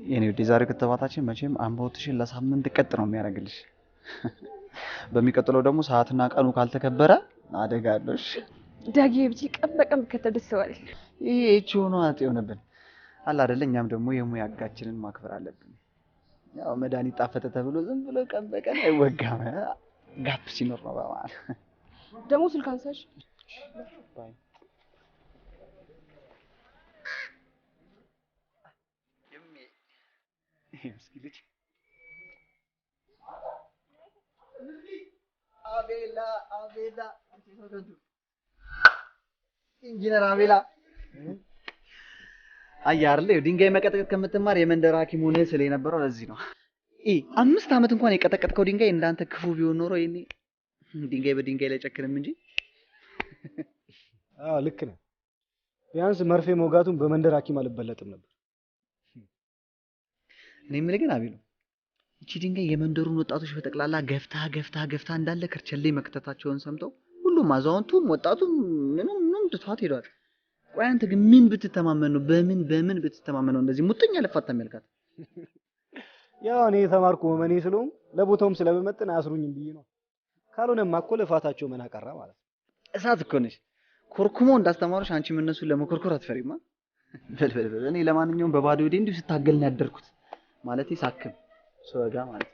የኔ ወደ ዛሬ ክትባታችን መቼም አንቦትሽን ለሳምንት ቀጥ ነው የሚያደርግልሽ። በሚቀጥለው ደግሞ ሰዓትና ቀኑ ካልተከበረ አደጋ አለሽ። ዳጊ ብቻ ቀን በቀን ከተደሰዋል። ይሄ እቺ ሆኖ አጥ የሆነብን አለ አይደል? እኛም ደግሞ የሙያ አጋችንን ማክበር አለብን። ያው መድኃኒት ጣፈጠ ተብሎ ዝም ብሎ ቀን በቀን አይወጋም። ጋፕ ሲኖር ነው በማለት ደግሞ ስልክ አንሳሽ። አቤላ ኢንጂነር አቤላ አያርለ ድንጋይ መቀጥቀጥ ከምትማር የመንደር ሐኪም ሆነ ስለ የነበረው ለዚህ ነው። 5 አመት እንኳን የቀጠቀጥከው ድንጋይ እንዳንተ ክፉ ቢሆን ኖሮ ይሄኔ ድንጋይ በድንጋይ ላይ ጨክንም እንጂ። ልክ ነህ። ቢያንስ መርፌ መውጋቱን በመንደር ሐኪም አልበለጥም ነበር። እኔ የምልህ ግን አቤሉ እቺ ድንጋይ የመንደሩን ወጣቶች በጠቅላላ ገፍታ እንዳለ ከርቸሌ መክተታቸውን ሰምተው ሁሉም አዛውንቱም ወጣቱም ምንም ትቷት ሄዷል። ቆይ አንተ ግን ምን ብትተማመን ነው? በምን ብትተማመን ነው እንደዚህ ሙጥኛ ለፋታ የሚያልካት? ያው እኔ የተማርኩ መመኔ ስለሆንኩ ለቦታውም ስለመመጥን አያስሩኝም ብዬ ነው። ካልሆነማ እኮ ልፋታቸው ምን አቀራ ማለት ነው። እሳት እኮ ነሽ። ኮርኩሞ እንዳስተማሩሽ አንቺም እነሱን ለመኮርኮር አትፈሪማ። በል እኔ ለማንኛውም በባዶ ወዴ እንዲሁ ስታገል ነው ያደርኩት። ማለቴ ሳክም ሰወጋ ማለት።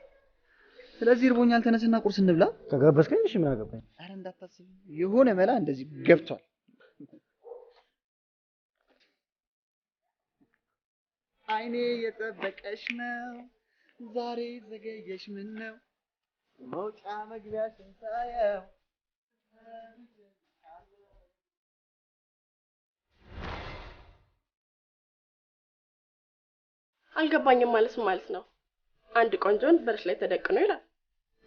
ስለዚህ እርቦኛል፣ ተነስና ቁርስ እንብላ። ከጋበዝከኝ እሺ፣ ምን አገባኝ? አረ እንዳታስብ፣ የሆነ መላ እንደዚህ ገብቷል። አይኔ የጠበቀሽ ነው ዛሬ ዘገየሽ ምን ነው መውጫ መግቢያሽን ሳየው። አልገባኝም ማለት ነው። አንድ ቆንጆ ወንድ በርሽ ላይ ተደቅኖ ይላል።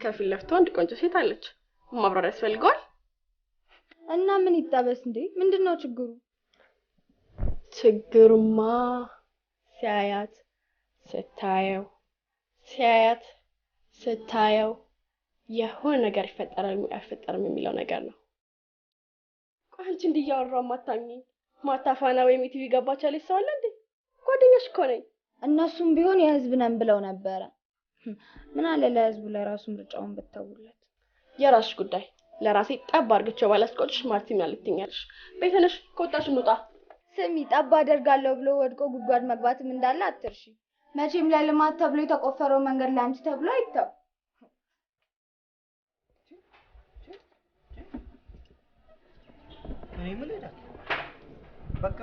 ከፊት ለፊቱ አንድ ቆንጆ ሴት አለች። ማብራሪያ ያስፈልገዋል? እና ምን ይጣበስ እንዴ? ምንድነው ችግሩ? ችግሩማ ሲያያት ስታየው የሆነ ነገር ይፈጠራል አይፈጠርም የሚለው ነገር ነው። ቆይ አንቺ እንዲህ እያወራሁ ማታምኚኝ ማታፋና ወይም ቲቪ ገባች አለች ሰው አለ እንዴ? ጓደኛሽ እኮ ነኝ። እነሱም ቢሆን የህዝብ ነን ብለው ነበረ። ምን አለ ለህዝቡ ለራሱ ምርጫውን ብተውለት። የራስሽ ጉዳይ። ለራሴ ጠብ አድርግቼው ባላስቆጥሽ ማርቲም ያልትኛለሽ። ቤተነሽ ከወጣሽ እንውጣ። ስሚ ጠብ አደርጋለሁ ብሎ ወድቆ ጉድጓድ መግባትም እንዳለ አትርሺ። መቼም ለልማት ተብሎ የተቆፈረው መንገድ ላንቺ ተብሎ አይተው። እኔ ምን ልዳ በቃ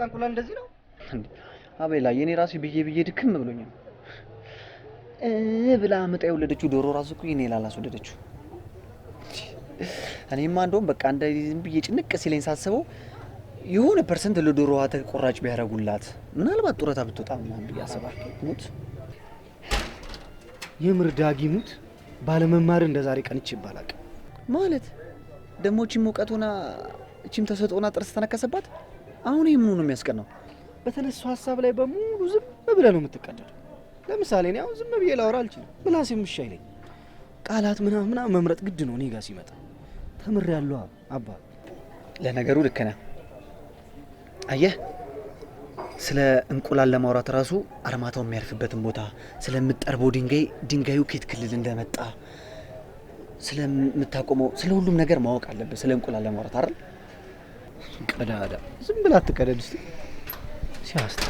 እንቁላል እንደዚህ ነው አቤላ። የኔ ራሴ ብዬ ድክም ብሎኛል። ብላ አመጣ የወለደችው ዶሮ ራሱ እኮ የኔ ላላስወለደችው። እኔማ እንደውም በቃ እንደዚህ ዝም ብዬ ጭንቅ ሲለኝ ሳስበው የሆነ ፐርሰንት ለዶሮዋ ተቆራጭ ቢያረጉላት ምናልባት ጡረታ ብትወጣ ምናምን ብዬ አስባለሁ። ሙት የምር ዳጊ ሙት ባለመማር እንደዛሬ ቀንች ይባላል ማለት ደሞ እቺም ሙቀቱና እቺም ተሰጠውና ጥርስ ተነከሰባት። አሁን ይሄ ምኑ ነው የሚያስቀናው? በተነሳው ሐሳብ ላይ በሙሉ ዝም ብለህ ነው የምትቀደደው። ለምሳሌ እኔ አሁን ዝም ብዬ ላወራ አልችልም። ምላሴም እሺ አይለኝ። ቃላት ምናምን መምረጥ ግድ ነው። እኔ ጋር ሲመጣ ተምሬያለሁ አባ። ለነገሩ ልክ ነህ። አየህ ስለ እንቁላል ለማውራት ራሱ አርማታው የሚያርፍበትን ቦታ ስለምጠርበው ድንጋዩ ከየት ክልል እንደመጣ ስለምታቆመው ስለ ሁሉም ነገር ማወቅ አለበት ስለ እንቁላል ለማውራት አይደል? ቀዳዳ ዝም ብላ አትቀደድ እስቲ። ሲያስጠላ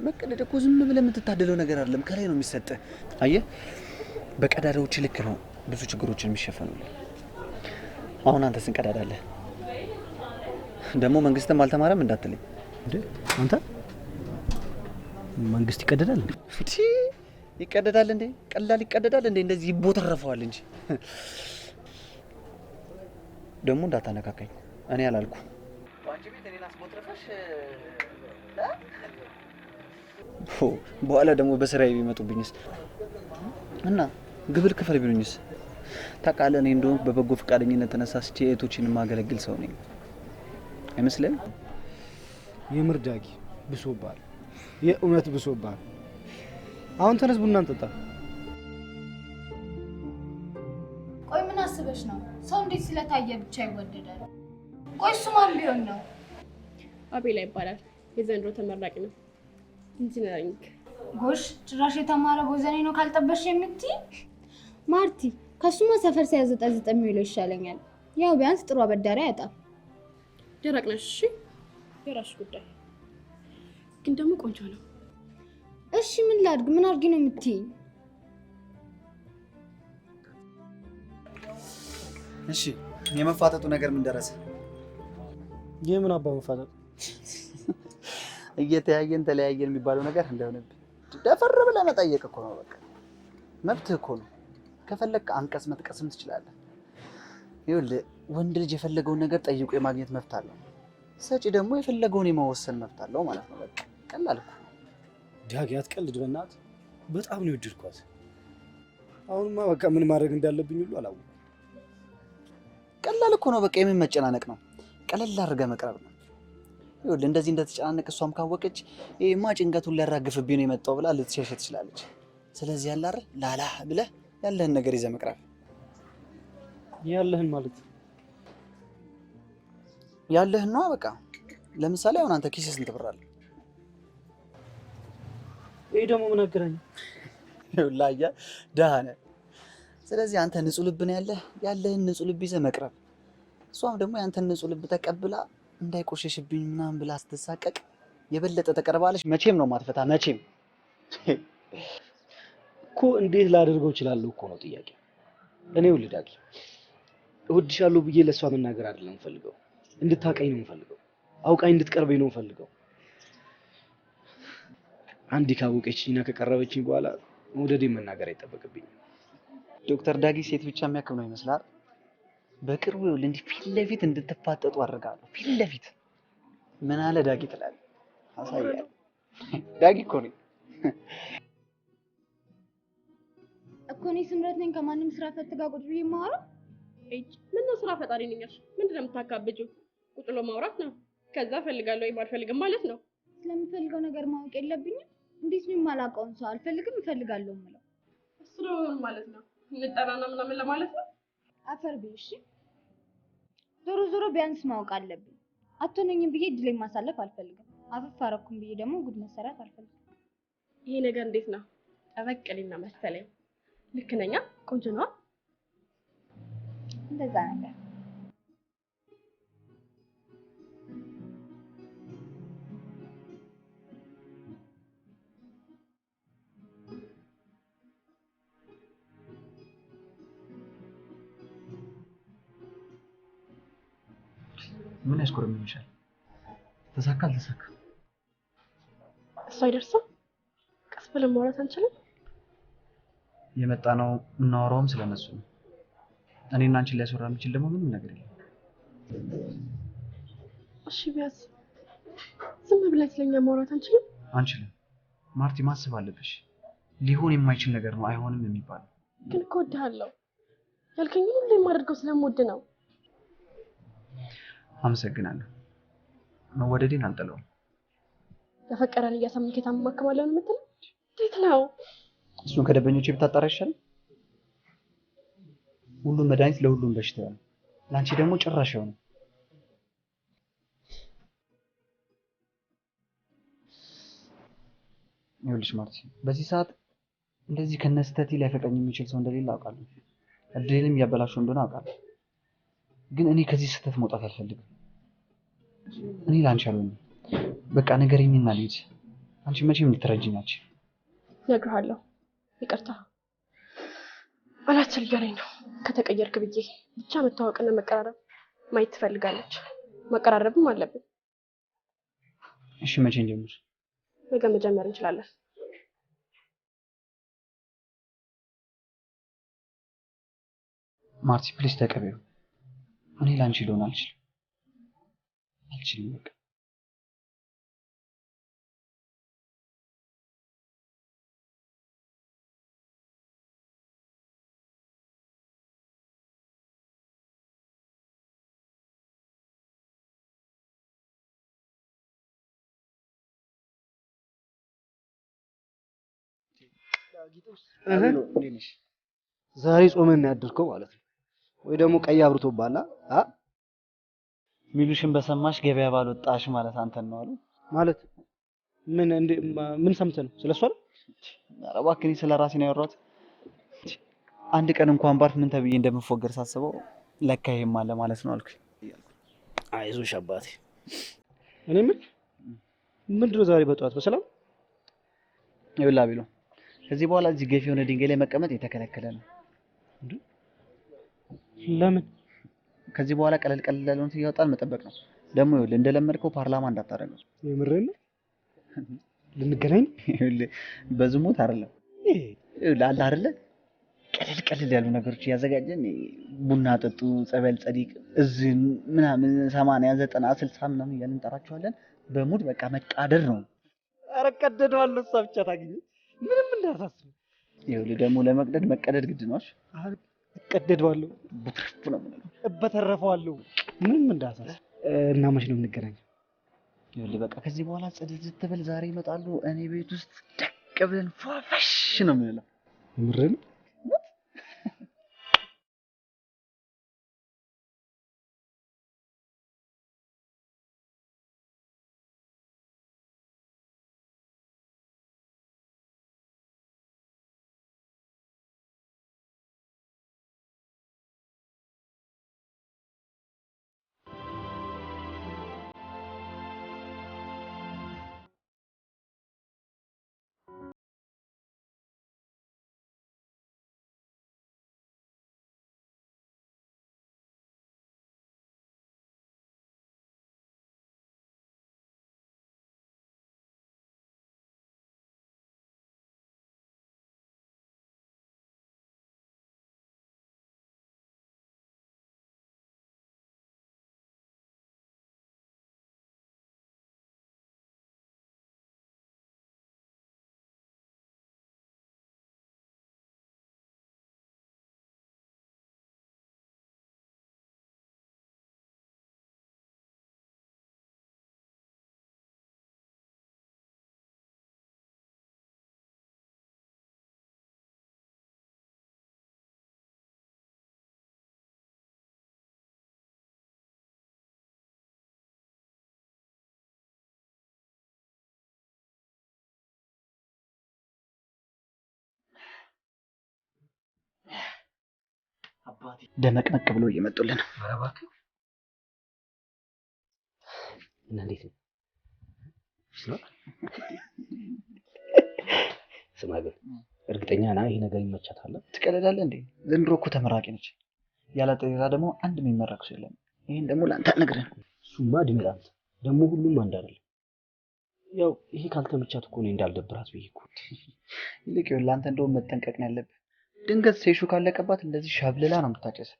መቀደድ እኮ ዝም ብለህ የምትታደለው ነገር አይደለም፣ ከላይ ነው የሚሰጥህ። አየህ በቀዳዳዎች ልክ ነው ብዙ ችግሮችን የሚሸፈኑልህ። አሁን አንተ ስንቀዳዳለህ ደግሞ መንግስትም አልተማረም እንዳትለኝ እንዴ? አንተ መንግስት ይቀደዳል እንዴ? ይቀደዳል እንዴ? ቀላል ይቀደዳል እንዴ? እንደዚህ ይቦተረፈዋል እንጂ። ደግሞ እንዳታነካካኝ እኔ አላልኩ። አንቺ ቤት እኔን አስቦትረፈሽ በኋላ ደግሞ በስራዬ ቢመጡብኝስ እና ግብር ክፈል ቢሉኝስ? ታውቃለህ እኔ እንደውም በበጎ ፈቃደኝነት ተነሳስቼ እህቶችን ማገለግል ሰው ነኝ አይመስልም? የምር ዳጊ ብሶባል፣ የእውነት ብሶባል። አሁን ተነስ ቡና እንጠጣ። ቆይ ምን አስበሽ ነው? ሰው እንዴት ስለታየ ብቻ ይወደዳል? ቆይ እሱ ማን ቢሆን ነው? አቤላ ይባላል። የዘንድሮ ተመራቂ ነው። ኢንጂነሪንግ ጎሽ ጭራሽ የተማረ ቦዘኔ ነው ካልጠበሽ የምትይ? ማርቲ ከሱማ ሰፈር ሲያዘጠዝጥ የሚውለው ይሻለኛል። ያው ቢያንስ ጥሩ አበዳሪ አያጣም። ደረቅ ነሽ። እሺ የራስሽ ጉዳይ። ግን ደግሞ ቆንጆ ነው። እሺ ምን ላድርግ? ምን አድርጊ ነው የምትይኝ? እሺ የመፋጠጡ ነገር ምን ደረሰ? የምን አባ መፋጠጥ? እየተያየን ተለያየን የሚባለው ነገር እንደሆነብህ ደፈር ብለህ መጠየቅ እኮ ነው። በቃ መብትህ እኮ ነው። ከፈለክ አንቀጽ መጥቀስም ትችላለህ። ይኸውልህ ወንድ ልጅ የፈለገውን ነገር ጠይቆ የማግኘት መብት አለው። ሰጪ ደግሞ የፈለገውን የመወሰን መብት አለው ማለት ነው። በቃ ቀላል እኮ። ዳጊ አትቀልድ በእናትህ። በጣም ነው የወደድኳት። አሁንማ በቃ ምን ማድረግ እንዳለብኝ ሁሉ አላወኩም። ቀላል እኮ ነው። በቃ የምን መጨናነቅ ነው? ቀለል አድርገህ መቅረብ ነው። ይኸውልህ እንደዚህ እንደተጨናነቅ እሷም ካወቀች ይሄማ ጭንቀቱን ሊያራግፍብኝ ነው የመጣው ብላ ልትሸሽ ትችላለች። ስለዚህ ያለ አይደል ላላ ብለህ ያለህን ነገር ይዘህ መቅረብ። ያለህን ማለት ያለህን ነው በቃ። ለምሳሌ አሁን አንተ ኪስህ ስንት ብር አለ? ይሄ ደግሞ ምን አገናኘው? ይኸውልህ አየህ ደህና ነህ። ስለዚህ አንተ ንጹህ ልብ ነው ያለህ። ያለህን ንጹህ ልብ ይዘህ መቅረብ። እሷም ደግሞ ያንተን ንጹህ ልብ ተቀብላ እንዳይቆሸሽብኝ ምናምን ብላ ስትሳቀቅ የበለጠ ተቀርባለች። መቼም ነው ማትፈታ። መቼም እኮ እንዴት ላደርገው እችላለሁ እኮ ነው ጥያቄ። እኔ ዳጊ እወድሻለሁ ብዬ ለእሷ መናገር አይደለም የምፈልገው፣ እንድታቀኝ ነው የምፈልገው። አውቃኝ እንድትቀርበኝ ነው የምፈልገው። አንዴ ካወቀችኝና ከቀረበችኝ በኋላ መውደዴን መናገር አይጠበቅብኝም። ዶክተር ዳጊ ሴት ብቻ የሚያክም ነው ይመስላል። በቅርቡ ይኸውልህ እንዲህ ፊት ለፊት እንድትፋጠጡ አድርጋለሁ። ፊት ለፊት ምን አለ ዳጊ ትላለህ? አሳያለሁ። ዳጊ እኮ ነኝ እኮ እኔ ስምረት ነኝ። ከማንም ስራ ፈት ጋር ቁጭ ብዬ የማወራው። ምን ነው ስራ ፈጣሪ ነኝ አልሽ? ምንድን ነው የምታካብጂው? ቁጭ ብሎ ማውራት ነው። ከዛ እፈልጋለሁ ወይም አልፈልግም ማለት ነው። ስለምፈልገው ነገር ማወቅ የለብኝም? እንዴት ነው የማላውቀውን ሰው አልፈልግም እፈልጋለሁ የምለው? እሱ ነው ማለት ነው። እንጠናና ምናምን ለማለት ነው። አፈር ብዬ እሺ። ዞሮ ዞሮ ቢያንስ ማወቅ አለብኝ። አትሆነኝም ብዬ እድሌን ማሳለፍ አልፈልግም። አፈፍ አረኩም ብዬ ደግሞ ጉድ መሰራት አልፈልግም። ይሄ ነገር እንዴት ነው? ጠበቅልኝና መሰለኝ። ልክ ነኛ? ቆንጆ ነው። እንደዛ ነገር ምን ያስቆርምሻል? ተሳካ አልተሳካ እሱ አይደርስም። ቀስ ብለን ማውራት አንችልም? የመጣ ነው እናወራውም ስለነሱ ነው። እኔና አንቺን ሊያስወራ የሚችል ደግሞ ምንም ነገር የለም። እሺ ቢያንስ ዝም ብለን ስለኛ ማውራት አንችልም? አንችልም። ማርቲ ማሰብ አለብሽ። ሊሆን የማይችል ነገር ነው አይሆንም የሚባለው። ግን እኮ እወድሃለሁ። ያልከኝ ሁሉ የማደርገው ስለምወድ ነው። አመሰግናለሁ። መወደዴን አልጠላውም። ለፈቀረን እያሳመንክ የታመማከማለሁ ነው የምትለው? እንዴት ነው? እሱን ከደበኞቼ ብታጣራ ይሻላል። ሁሉም መድኃኒት ለሁሉም በሽታ ነው። ለአንቺ ደግሞ ጭራሽ ነው። ይኸውልሽ ማርቲ፣ በዚህ ሰዓት እንደዚህ ከነስተቲ ሊያፈቅረኝ የሚችል ሰው እንደሌለ አውቃለሁ። እድሌንም እያበላሸው እንደሆነ አውቃለሁ። ግን እኔ ከዚህ ስህተት መውጣት አልፈልግም። እኔ ላንቺ አልሆንም። በቃ ንገሪኝና ልሂድ። አንቺ መቼም ልትረጂኝ አትችይም። እነግርሃለሁ። ይቅርታ አላስቸገረኝ ነው ከተቀየርክ ብዬ። ብቻ መታወቅና መቀራረብ ማየት ትፈልጋለች። መቀራረብም አለብን። እሺ መቼ እንጀምር? ነገ መጀመር እንችላለን። ማርቲ ፕሊዝ ተቀበይው። እኔ ላንቺ ልሆን አልችልም። በቃ ዛሬ ጾመን ያደርከው ማለት ነው ወይ ደግሞ ቀይ አብርቶባላ? ሚሉሽን በሰማሽ ገበያ ባልወጣሽ ማለት አንተን ነው አሉ። ማለት ምን ሰምተህ ነው? ስለሷ አይደል? ኧረ እባክህ እኔ ስለ ራሴ ነው ያወራሁት። አንድ ቀን እንኳን ባርፍ ምን ተብዬ እንደምፎገር ሳስበው ለካ ይሄም አለ ማለት ነው አልኩኝ። አይዞሽ አባቴ። እኔ ምንድን ነው ዛሬ በጠዋት በሰላም? ይኸውልህ አቤሎ ከዚህ በኋላ እዚህ ገፊ የሆነ ድንጋይ ላይ መቀመጥ የተከለከለ ነው። ለምን? ከዚህ በኋላ ቀለል ቀለል ያለውን እያወጣን መጠበቅ ነው። ደግሞ ይኸውልህ እንደለመድከው ፓርላማ እንዳታደርገው። የምርህን ነው? ልንገናኝ? ይኸውልህ በዝሙት አይደለም። ይኸውልህ አለ አይደለ ቀለል ቀለል ያሉ ነገሮች እያዘጋጀን ቡና ጠጡ፣ ጸበል፣ ጸዲቅ፣ እዝን ምናምን 80 90 60 ምናምን እያልን እንጠራቸዋለን። በሙድ በቃ መቃደር ነው። ኧረ ቀደደዋለሁ። እሷ ብቻ ታግኝ ምንም እንዳታስብ። ይኸውልህ ደግሞ ለመቅደድ መቀደድ ግድ ነው። እቀደደዋለሁ፣ ቡትርፍ ነው የምንለው። እበተረፈዋለሁ። ምንም እንዳታስብ። እና መች ነው የምንገናኘው? ይኸውልህ በቃ ከዚህ በኋላ ጽድት ትበል። ዛሬ ይመጣሉ። እኔ ቤት ውስጥ ደቅ ብለን ፏፈሽ ነው የምንለው። የምርህን? አባቴ ደመቅመቅ ብሎ እየመጡልን ነው። ኧረ እባክህ። እና እንዴት ነው? ስማ ግን እርግጠኛ ነህ ይሄ ነገር ይመቻታል? ትቀልዳለህ እንዴ? ዘንድሮ እኮ ተመራቂ ነች። ያለ ጥሬራ ደግሞ አንድ የሚመረቅ ሰው የለም። ይሄን ደግሞ ለአንተ አልነግርህም። እሱማ ድምጣት ደግሞ ሁሉም አንድ አይደለም። ያው ይሄ ካልተመቻት እኮ እኔ እንዳልደብራት ብዬ እኮ። ይልቅ ይኸውልህ አንተ እንደውም መጠንቀቅ ነው ያለብህ። ድንገት ሴሹ ካለቀባት እንደዚህ ሻብልላ ነው የምታጨሰው።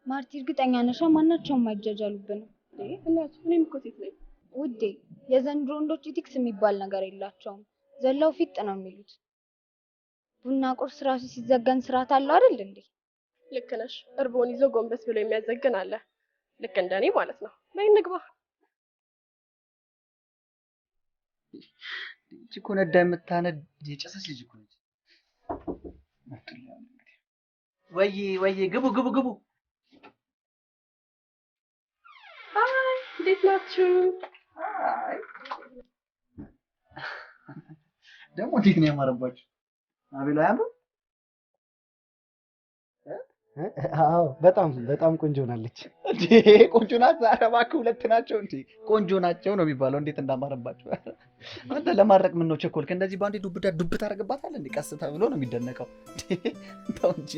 ማርቲ እርግጠኛ ነሽ? ማናቸውም አይጃጃሉብንም። እናት እኔም እኮ ሴት ነኝ ውዴ። የዘንድሮ ወንዶች ኢቲክስ የሚባል ነገር የላቸውም። ዘላው ፊጥ ነው የሚሉት። ቡና ቁርስ ራሱ ሲዘገን ስርዓት አለው አይደል እንዴ? ልክ ነሽ። እርቦን ይዞ ጎንበስ ብሎ የሚያዘግን አለ። ልክ እንደኔ ማለት ነው። በይ እንግባ። እቺ እኮ ነዳ የምታነድ የጨሰች ልጅ እኮ ነች። ወይ ግቡ ግቡ ግቡ። አይ እንዴት ናችሁ? ደግሞ እንዴት ነው ያማረባችሁ? አቤላ ያምሩ። አዎ በጣም በጣም ቆንጆ ሆናለች። እንዴ ቆንጆ ናት? ኧረ እባክህ ሁለት ናቸው እንዴ? ቆንጆ ናቸው ነው የሚባለው። እንዴት እንዳማረባችሁ አንተ ለማድረቅ ምን ነው ቸኮልክ? እንደዚህ ባንዴ ዱብ ታደርግባታለህ እንዴ? ቀስ ተብሎ ነው የሚደነቀው። ተው እንጂ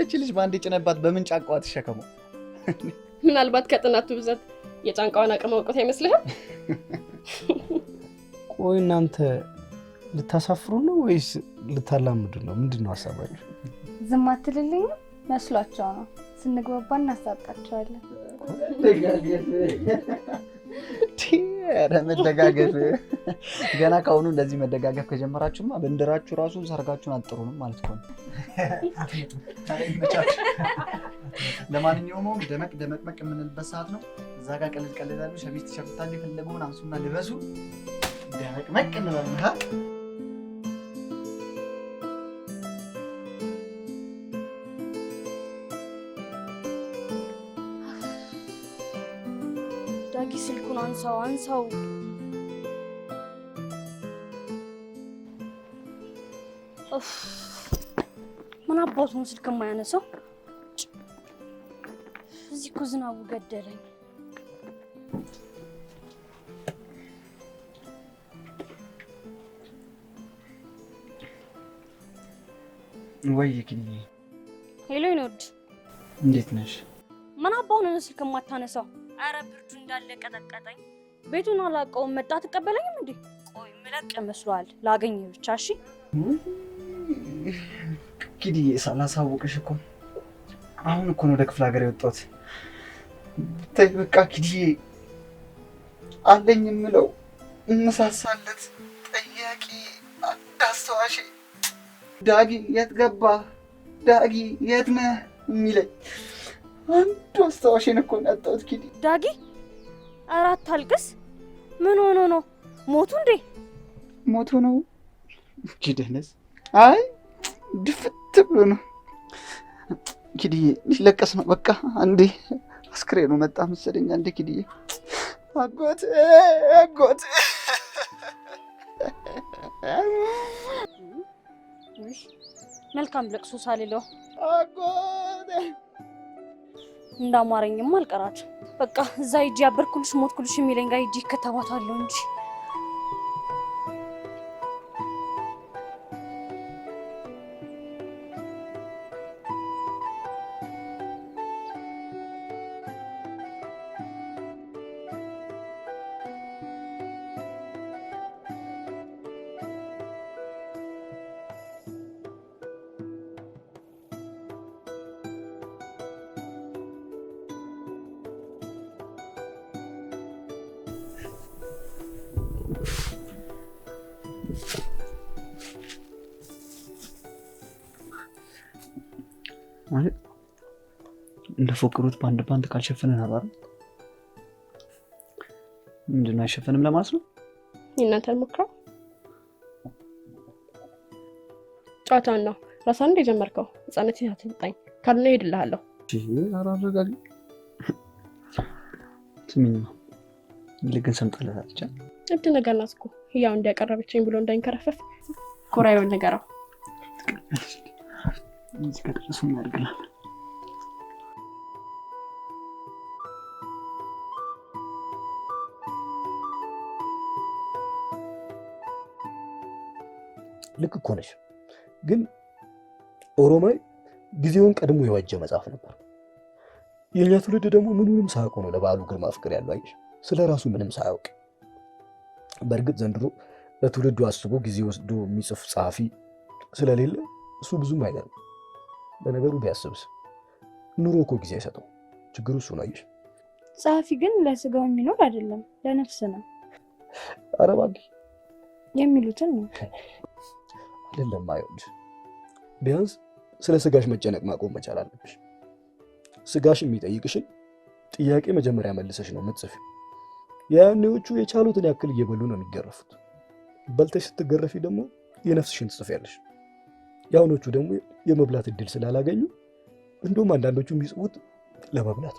እቺ ልጅ ባንዴ ጭነባት በምን ጫንቃዋ ትሸከመው? ምናልባት ከጥናቱ ብዛት የጫንቃዋን አቅም አውቀት አይመስልህም? ቆይ እናንተ ልታሳፍሩ ነው ወይስ ልታላምዱ ነው? ምንድን ነው ሀሳባችሁ? ዝም አትልልኝ መስሏቸው ነው። ስንግባባ እናሳጣቸዋለን። ኧረ መደጋገፍ ገና ካሁኑ እንደዚህ መደጋገፍ ከጀመራችሁማ በእንድራችሁ ራሱ ሰርጋችሁን አጥሩንም ማለት ነው። ለማንኛውም ደመቅመቅ የምንልበት ሰዓት ነው። እዛ ጋር ቀለል ቀለል ያሉ ሸሚዝ ቲሸርት አለ። የፈለገውን አንሱና ልበሱ። ደመቅመቅ እንበልና ዳጊ ስልኩን አንሳው ምን አባቱን ስልክ የማያነሳው እዚህ እኮ ዝናቡ ገደለኝ ወይ ኪኒ ሄሎ ይኖድ እንዴት ነሽ ምን አባቱን ስልክ የማታነሳው አረ ብርዱ እንዳለ ቀጠቀጠኝ ቤቱን አላውቀውም መጣ ተቀበለኝም እንዴ ቆይ ምለቅ መስሏል ላገኝ ብቻ እሺ ኪዲ ሳላሳውቅሽ እኮ አሁን እኮ ነው ወደ ክፍለ ሀገር የወጣሁት ተይ በቃ ኪዲ አለኝ የምለው እንሳሳለት ጠያቂ አዳስተዋሽ ዳጊ የት ገባ ዳጊ የት ነህ የሚለኝ አንዱ አስታዋሽን እኮ ነው ያጣሁት ኪዲ ዳጊ አራት አልቅስ ምን ሆኖ ነው ሞቱ ነው ኪደነስ አይ ድፍት ብሎ ነው ኪዲ ሊለቀስ ነው በቃ አንዴ አስክሬኑ መጣ መሰለኝ አንዴ ኪዲ አጎት መልካም ለቅሶ ሳልለው አጎት እንዳማረኝም አልቀራች በቃ እዛ ሂጂ ያበርኩልሽ ሞትኩልሽ የሚለኝ ጋር ሂጂ ከተባታለሁ እንጂ ማለት እንደፎክሩት ባንድ ካልሸፈነን አባር ምንድነው አይሸፈንም ለማለት ነው እናንተን ሞክረው ጫጫን ነው ራስን እንደጀመርከው ህፃነት ያትጣኝ ካልነ ይድልሃለሁ እሺ አራረጋግ ስሚኝ ልግን ሰምጣለህ አጥቻ እብድ ነገር ናስኩ ያው እንዲያቀርበችኝ ብሎ እንዳይንከረፈፍ ኮራዩን ነገራው እዚህ ከደረሱ እናድርግላል ልክ እኮ ነሽ ግን ኦሮማይ ጊዜውን ቀድሞ የዋጀ መጽሐፍ ነበር የኛ ትውልድ ደግሞ ምንም ሳያውቅ ነው ለባሉ ግርማ ፍቅር ያለው አይሽ ስለራሱ ምንም ሳያውቅ በእርግጥ ዘንድሮ ለትውልዱ አስቦ ጊዜ ወስዶ የሚጽፍ ጻፊ ስለሌለ እሱ ብዙም አይደለም በነገሩ ቢያስብስ ኑሮ እኮ ጊዜ አይሰጠው ችግሩ እሱ ነው አይሽ ጻፊ ግን ለስጋው የሚኖር አይደለም ለነፍስ ነው አረባጊ የሚሉትን ነው አይደለም አይወድ ቢያንስ ስለ ስጋሽ መጨነቅ ማቆም መቻል አለብሽ ስጋሽ የሚጠይቅሽን ጥያቄ መጀመሪያ መልሰሽ ነው የምትጽፊ ያኔዎቹ የቻሉትን ያክል እየበሉ ነው የሚገረፉት በልተሽ ስትገረፊ ደግሞ የነፍስሽን ትጽፊያለሽ ያውኖቹ ደግሞ የመብላት እድል ስላላገኙ እንደውም አንዳንዶቹ የሚጽፉት ለመብላት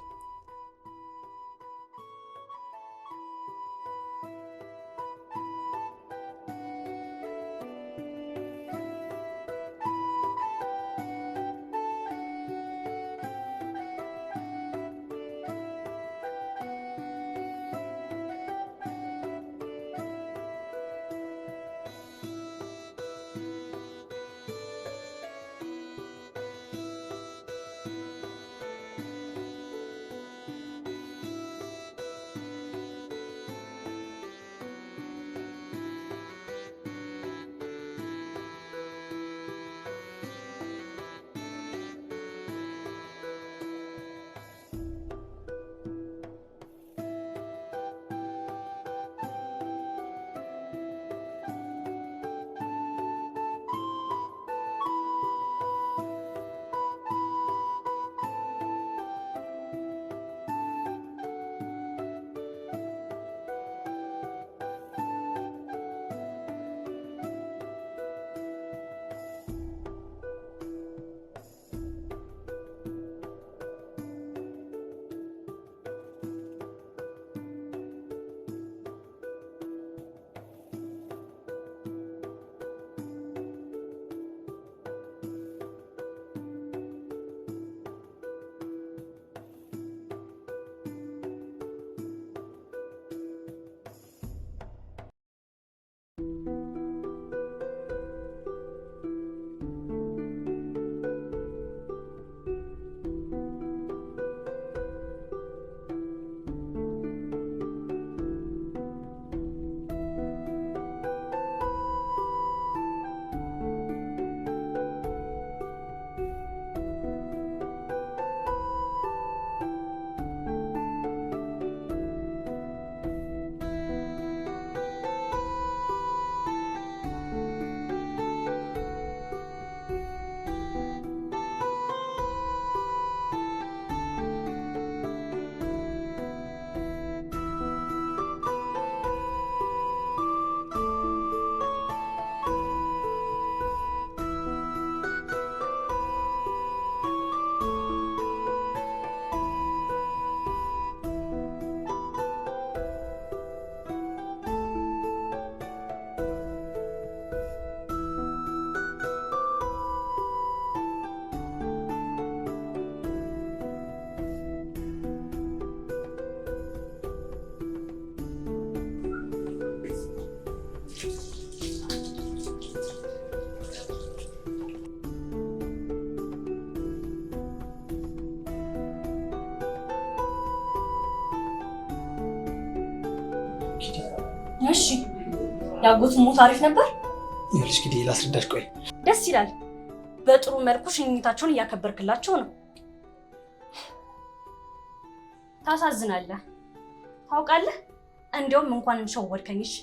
እሺ ያጎት ሞት አሪፍ ነበር። ይኸውልሽ ግዴ ላስረዳሽ። ቆይ ደስ ይላል። በጥሩ መልኩ ሽኝታቸውን እያከበርክላቸው ነው። ታሳዝናለህ። ታውቃለህ፣ እንደውም እንኳን እንሸወድከኝሽ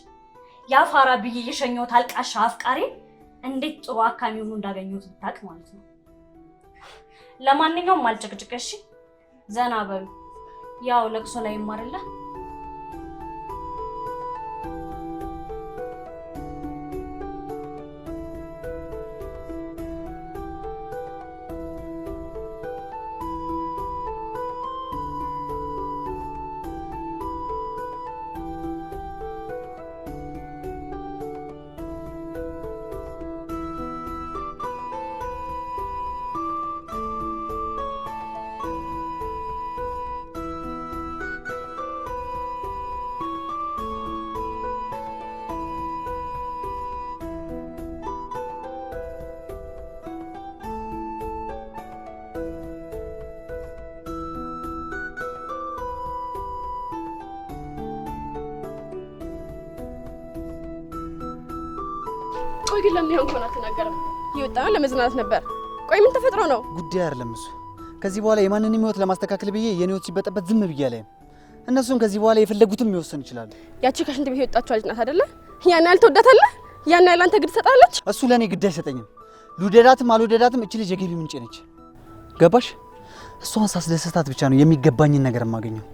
ያ ፋራ ብዬ የሸኘሁት አልቃሻ አፍቃሪ እንዴት ጥሩ አካሚ ሆኖ እንዳገኘሁት ብታውቅ ማለት ነው። ለማንኛውም አልጨቅጭቀሽ፣ ዘና በሉ። ያው ለቅሶ ላይ ይማርላ። ቆይ ግን ለምን እንኳን አትናገርም? ይወጣና ለመዝናናት ነበር። ቆይ ምን ተፈጥሮ ነው? ጉዳይ አይደለም እሱ። ከዚህ በኋላ የማንንም ህይወት ለማስተካከል ብዬ የኔ ህይወት ሲበጠበት ዝም ብዬ አላይም። እነሱም ከዚህ በኋላ የፈለጉትን መወሰን ይችላሉ። ያቺ ከሽንት ቤት የወጣችው ልጅ ናት አይደለ? ያን ያህል ትወዳታለህ? ያን ያህል አንተ ግድ ትሰጣለች? እሱ ለኔ ግድ አይሰጠኝም። ልውደዳትም አልወደዳትም እቺ ልጅ የገቢ ምንጭ ነች። ገባሽ? እሷን ሳስደስታት ብቻ ነው የሚገባኝን ነገር የማገኘው።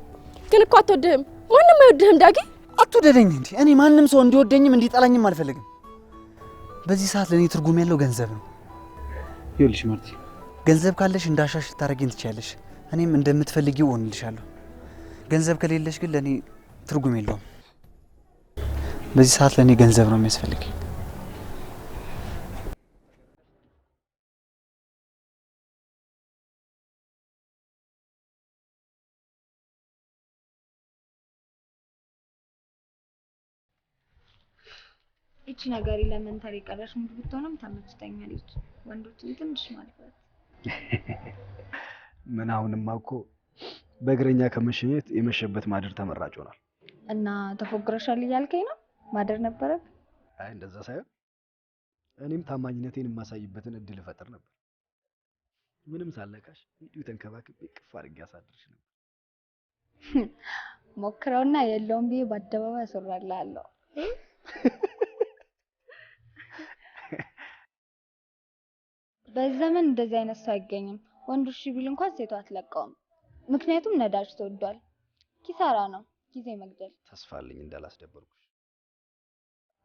ግን እኮ አትወድህም። ማንም አይወድህም ዳጊ። አትወደደኝ እንዴ? እኔ ማንም ሰው እንዲወደኝም እንዲጠላኝም አልፈልግም። በዚህ ሰዓት ለኔ ትርጉም ያለው ገንዘብ ነው። ይኸውልሽ ማርቲ፣ ገንዘብ ካለሽ እንዳሻሽ ልታረጊኝ ትችያለሽ። እኔም እንደምትፈልጊው እሆንልሻለሁ። ገንዘብ ከሌለሽ ግን ለኔ ትርጉም የለውም። በዚህ ሰዓት ለኔ ገንዘብ ነው የሚያስፈልገኝ። እቺ ነገር ኤሌመንተሪ ቀረሽ ሙድ ብትሆንም ተመችተኛለች። ወንዶችን ትንሽ ማልፈት ምን አሁንማ እኮ በእግረኛ ከመሸኘት የመሸበት ማደር ተመራጭ ሆኗል። እና ተፎግረሻል እያልከኝ ነው? ማደር ነበረ? አይ እንደዛ ሳይሆን እኔም ታማኝነቴን የማሳይበትን እድል እፈጥር ነበር። ምንም ሳለቃሽ እንዲሁ ተንከባክቤ ቅፍ አድርጌ አሳድርሽ ነበር። ሞክረውና የለውም ብዬ በአደባባይ አስወራልሃለሁ። በዘመን እንደዚህ አይነት ሰው አይገኝም። ወንዱ እሺ ቢል እንኳን ሴቷ አትለቀውም። ምክንያቱም ነዳጅ ተወዷል። ኪሳራ ነው፣ ጊዜ መግደል። ተስፋ አለኝ እንዳላስደበርኩሽ።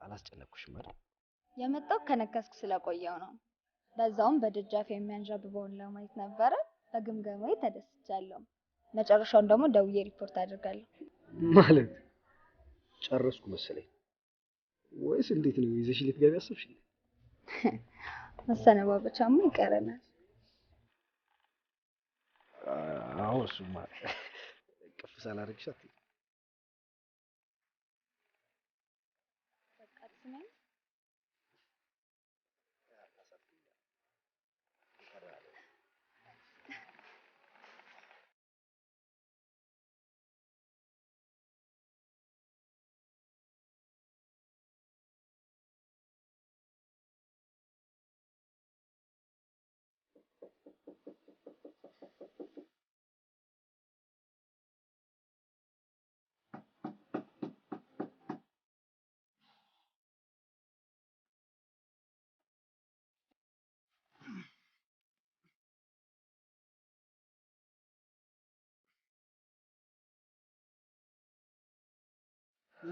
አላስጨነቅኩሽም አይደል? የመጣው ከነከስክ ስለቆየው ነው። በዛውም በደጃፍ የሚያንዣብበውን ለማየት ነበረ። በግምገማዬ ተደስቻለሁ። መጨረሻውን ደግሞ ደውዬ ሪፖርት አድርጋለሁ። ማለት ጨረስኩ መሰለኝ። ወይስ እንዴት ነው? ይዘሽ ልትገቢ አሰብሽ? መሰነባበቻማ ይቀረናል። አዎ እሱማ ቅፍ ሳላደርግሽ አትይም።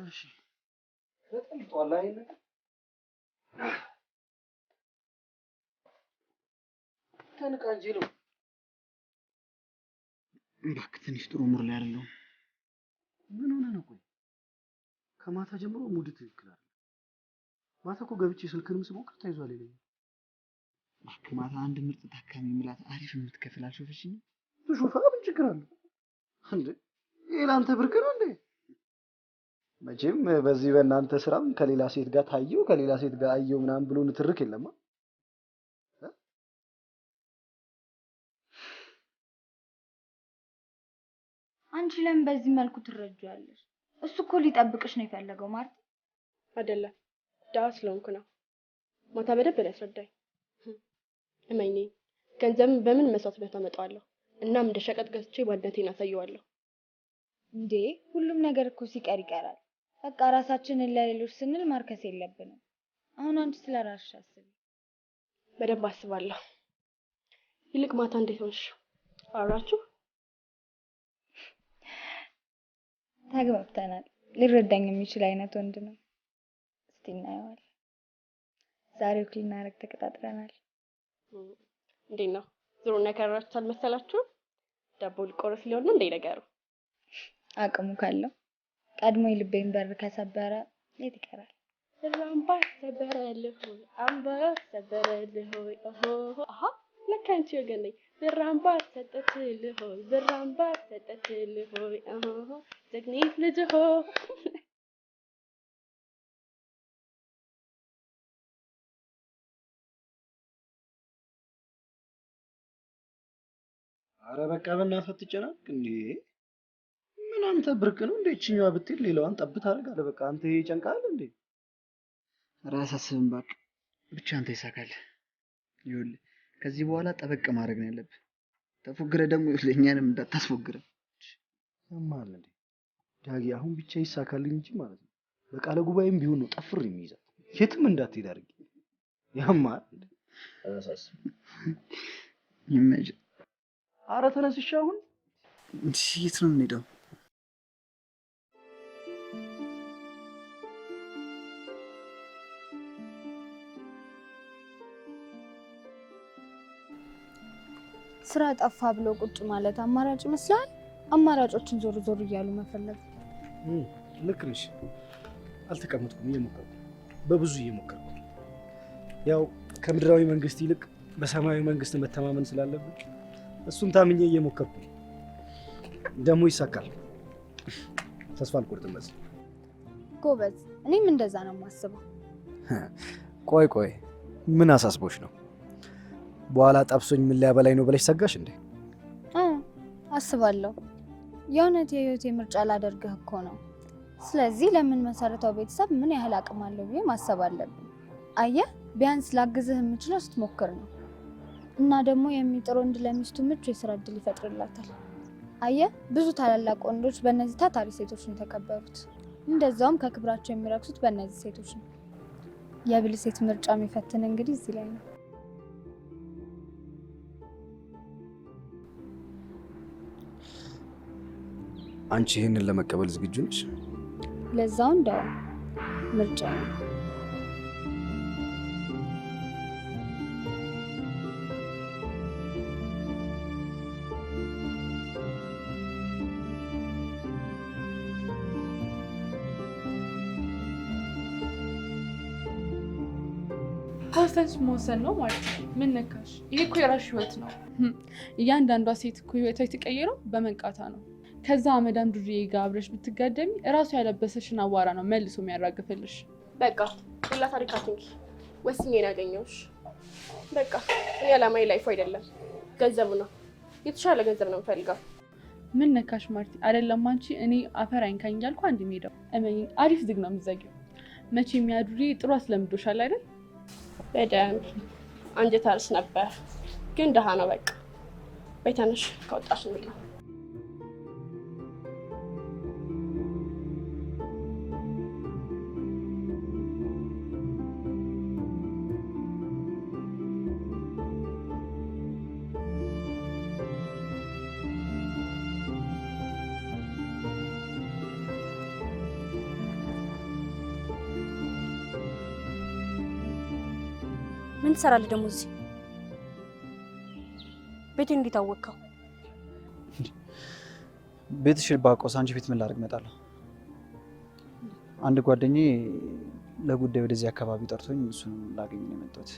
እሺ ተጠልጧል አይደል? ተንቃንጂ ነው። እባክህ ትንሽ ጥሩ ምር ላይ አይደለሁም። ምን ሆነ ነው? ቆይ ከማታ ጀምሮ ሙድ ትክክል አይደል? ማታ እኮ ገብቼ ስልክንም ስሞክር ታይዟል ይለኝ። እባክህ ማታ አንድ ምርጥ ታካሚ ምላት አሪፍ የምትከፍል አልሾፈችኝ። ትሹፋ ምን ችግር አለ እንዴ? ይሄ ላንተ ብርቅ ነው እንዴ? መቼም በዚህ በእናንተ ስራም ከሌላ ሴት ጋር ታየው ከሌላ ሴት ጋር አየው ምናምን ብሎ ንትርክ የለማ። አንቺ ለምን በዚህ መልኩ ትረጃለሽ? እሱ እኮ ሊጠብቅሽ ነው የፈለገው ማርቲ። አይደለም ድሃ ስለሆንኩ ነው። ማታ በደንብ ነው ያስረዳኝ። እመኚ ገንዘብን በምን መስዋዕትነት አመጣዋለሁ። እናም እንደ ሸቀጥ ገዝቼ ማንነቴን አሳየዋለሁ። እንዴ ሁሉም ነገር እኮ ሲቀር ይቀራል። በቃ ራሳችንን ለሌሎች ስንል ማርከስ የለብንም። አሁን አንቺ ስለ ራስሽ አስቢ። በደንብ አስባለሁ። ይልቅ ማታ እንዴት ሆንሽ? አወራችሁ? ተግባብተናል። ሊረዳኝ የሚችል አይነት ወንድ ነው። እስቲ እናየዋለን። ዛሬ ወክ ልናደርግ ተቀጣጥረናል። እንዴት ነው ዙሩን ያከራችሁት አልመሰላችሁም? ዳቦ ሊቆረስ ሊሆን ነው እንዴ ነገሩ? አቅሙ ካለው ቀድሞ የልቤን በር ከሰበረ የት ይቀራል? አምባ ሰበረልህ ሆይ አምባ ሰበረልህ ሆይ አሃ ለካ አንቺ ወገን ነኝ። ብራምባ ሰጠትልህ ሆይ ብራምባ ሰጠትልህ ሆይ ጀግኒት ልጅ ሆይ አረ በቃ በእናትህ አትጨናነቅ እንዴ። ምን አንተ ብርቅ ነው እንዴ? እችኛዋ ብትል ሌላዋን ጠብት አደርጋለሁ። በቃ አንተ ይጨንቃል እንዴ? ራስ አስብም እባክህ። ብቻ አንተ ይሳካል። ይኸውልህ ከዚህ በኋላ ጠበቅ ማድረግ ነው ያለብህ። ተፎግረ ደግሞ ለእኛንም እንዳታስፎግረን። ያማል እንዴ ዳጊ? አሁን ብቻ ይሳካልኝ እንጂ ማለት ነው። በቃለ ጉባኤም ቢሆን ነው ጠፍር የሚይዛት የትም እንዳትሄድ አድርጌ። ያማል እንዴ? አሳስብ ይመጭ። አረ ተነስሽ አሁን። የት ነው የምንሄደው? ስራ ጠፋ ብሎ ቁጭ ማለት አማራጭ ይመስላል? አማራጮችን ዞር ዞር እያሉ መፈለግ። ልክ ነሽ። አልተቀመጥኩም፣ እየሞከርኩ በብዙ እየሞከርኩ። ያው ከምድራዊ መንግስት ይልቅ በሰማያዊ መንግስት መተማመን ስላለብን እሱም ታምኜ እየሞከርኩ ደግሞ ይሳካል። ተስፋ አልቆርጥም። በዚህ ጎበዝ። እኔም እንደዛ ነው የማስበው። ቆይ ምን አሳስቦሽ ነው? በኋላ ጠብሶኝ ምን ሊያበላኝ ነው ብለሽ ሰጋሽ እንዴ? አስባለሁ። የእውነት የህይወቴ ምርጫ ላደርግህ እኮ ነው። ስለዚህ ለምን መሰረታዊ ቤተሰብ ምን ያህል አቅም አለው ብዬ ማሰብ አለብኝ። አየህ ቢያንስ ላግዝህ የምችለው ስትሞክር ነው። እና ደግሞ የሚጥር ወንድ ለሚስቱ ምቹ የስራ እድል ይፈጥርላታል። አየህ ብዙ ታላላቅ ወንዶች በእነዚህ ታታሪ ሴቶች ነው የተከበሩት። እንደዛውም ከክብራቸው የሚረክሱት በእነዚህ ሴቶች ነው። የብል ሴት ምርጫ የሚፈትን እንግዲህ እዚህ ላይ ነው። አንቺ ይህንን ለመቀበል ዝግጁ ነሽ? ለዛው እንደው ምርጫ ነው። ፐርሰንት መወሰን ነው ማለት ነው። ምን ነካሽ? ይሄ እኮ የራስሽ ህይወት ነው። እያንዳንዷ ሴት እኮ ህይወቷ የተቀየረው በመንቃታ ነው። ከዛ አመዳም ዱርዬ ጋር አብረሽ ብትጋደሚ እራሱ ያለበሰሽን አዋራ ነው መልሶ የሚያራግፍልሽ። በቃ ሌላ ታሪክ አትንኪ። ወስኜ ነው ያገኘሁሽ። በቃ እኔ አላማዬ ላይፍ አይደለም ገንዘቡ ነው። የተሻለ ገንዘብ ነው የምፈልገው። ምን ነካሽ ማርቲ? አይደለም አንቺ እኔ አፈር አይንካኝ እያልኩ አንድ ሜዳው እመኝ አሪፍ ዝግ ነው የምትዘጊው። መቼም ያ ዱርዬ ጥሩ አስለምዶሻል አይደል? በደንብ አንጀት አርስ ነበር፣ ግን ደሃ ነው። በቃ ቤተንሽ ከወጣሽ እንግዲህ ምን ትሰራለህ ደግሞ እዚህ? ቤቴን እንዴት አወቅከው? ቤትሽን ባውቀውስ አንቺ ቤት ምን ላደርግ እመጣለሁ? አንድ ጓደኛዬ ለጉዳይ ወደዚህ አካባቢ ጠርቶኝ እሱን ላገኝ ነው የመጣሁት።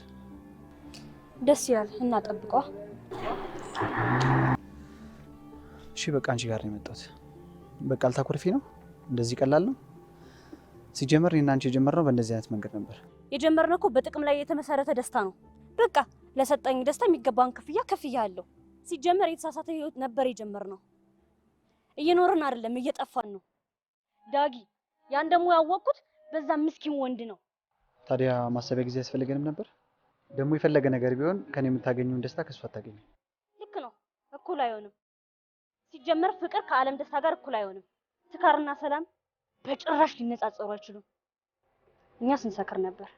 ደስ ይላል። እና ጠብቀዋ። እሺ በቃ አንቺ ጋር ነው የመጣሁት። በቃ አልታኮርፊ ነው? እንደዚህ ቀላል ነው? ሲጀመር እኔና አንቺ የጀመርነው በእንደዚህ አይነት መንገድ ነበር። የጀመርነው እኮ በጥቅም ላይ የተመሰረተ ደስታ ነው። በቃ ለሰጠኝ ደስታ የሚገባን ክፍያ ከፍያለሁ። ሲጀመር የተሳሳተ ህይወት ነበር የጀመርነው። እየኖርን አይደለም እየጠፋን ነው ዳጊ። ያን ደግሞ ያወቅኩት በዛ ምስኪን ወንድ ነው። ታዲያ ማሰቢያ ጊዜ ያስፈልገንም ነበር? ደግሞ የፈለገ ነገር ቢሆን ከኔ የምታገኘውን ደስታ ከሱ አታገኝም። ልክ ነው፣ እኩል አይሆንም። ሲጀመር ፍቅር ከዓለም ደስታ ጋር እኩል አይሆንም። ስካርና ሰላም በጭራሽ ሊነጻጸሩ አይችሉም። እኛ ስንሰክር ነበር።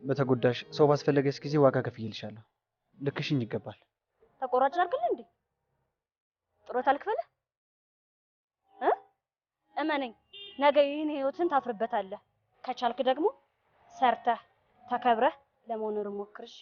በተጎዳሽ ሰው ባስፈለገች ጊዜ ዋጋ ከፍዬልሻለሁ። ልክሽኝ ይገባል። ተቆራጭ አድርግልህ እንዴ? ጥሮታ ልክፈልህ? እመነኝ፣ ነገ ይህን ህይወትን ታፍርበታለህ። ከቻልክ ደግሞ ሰርተህ ተከብረህ ለመኖር ሞክር። እሺ?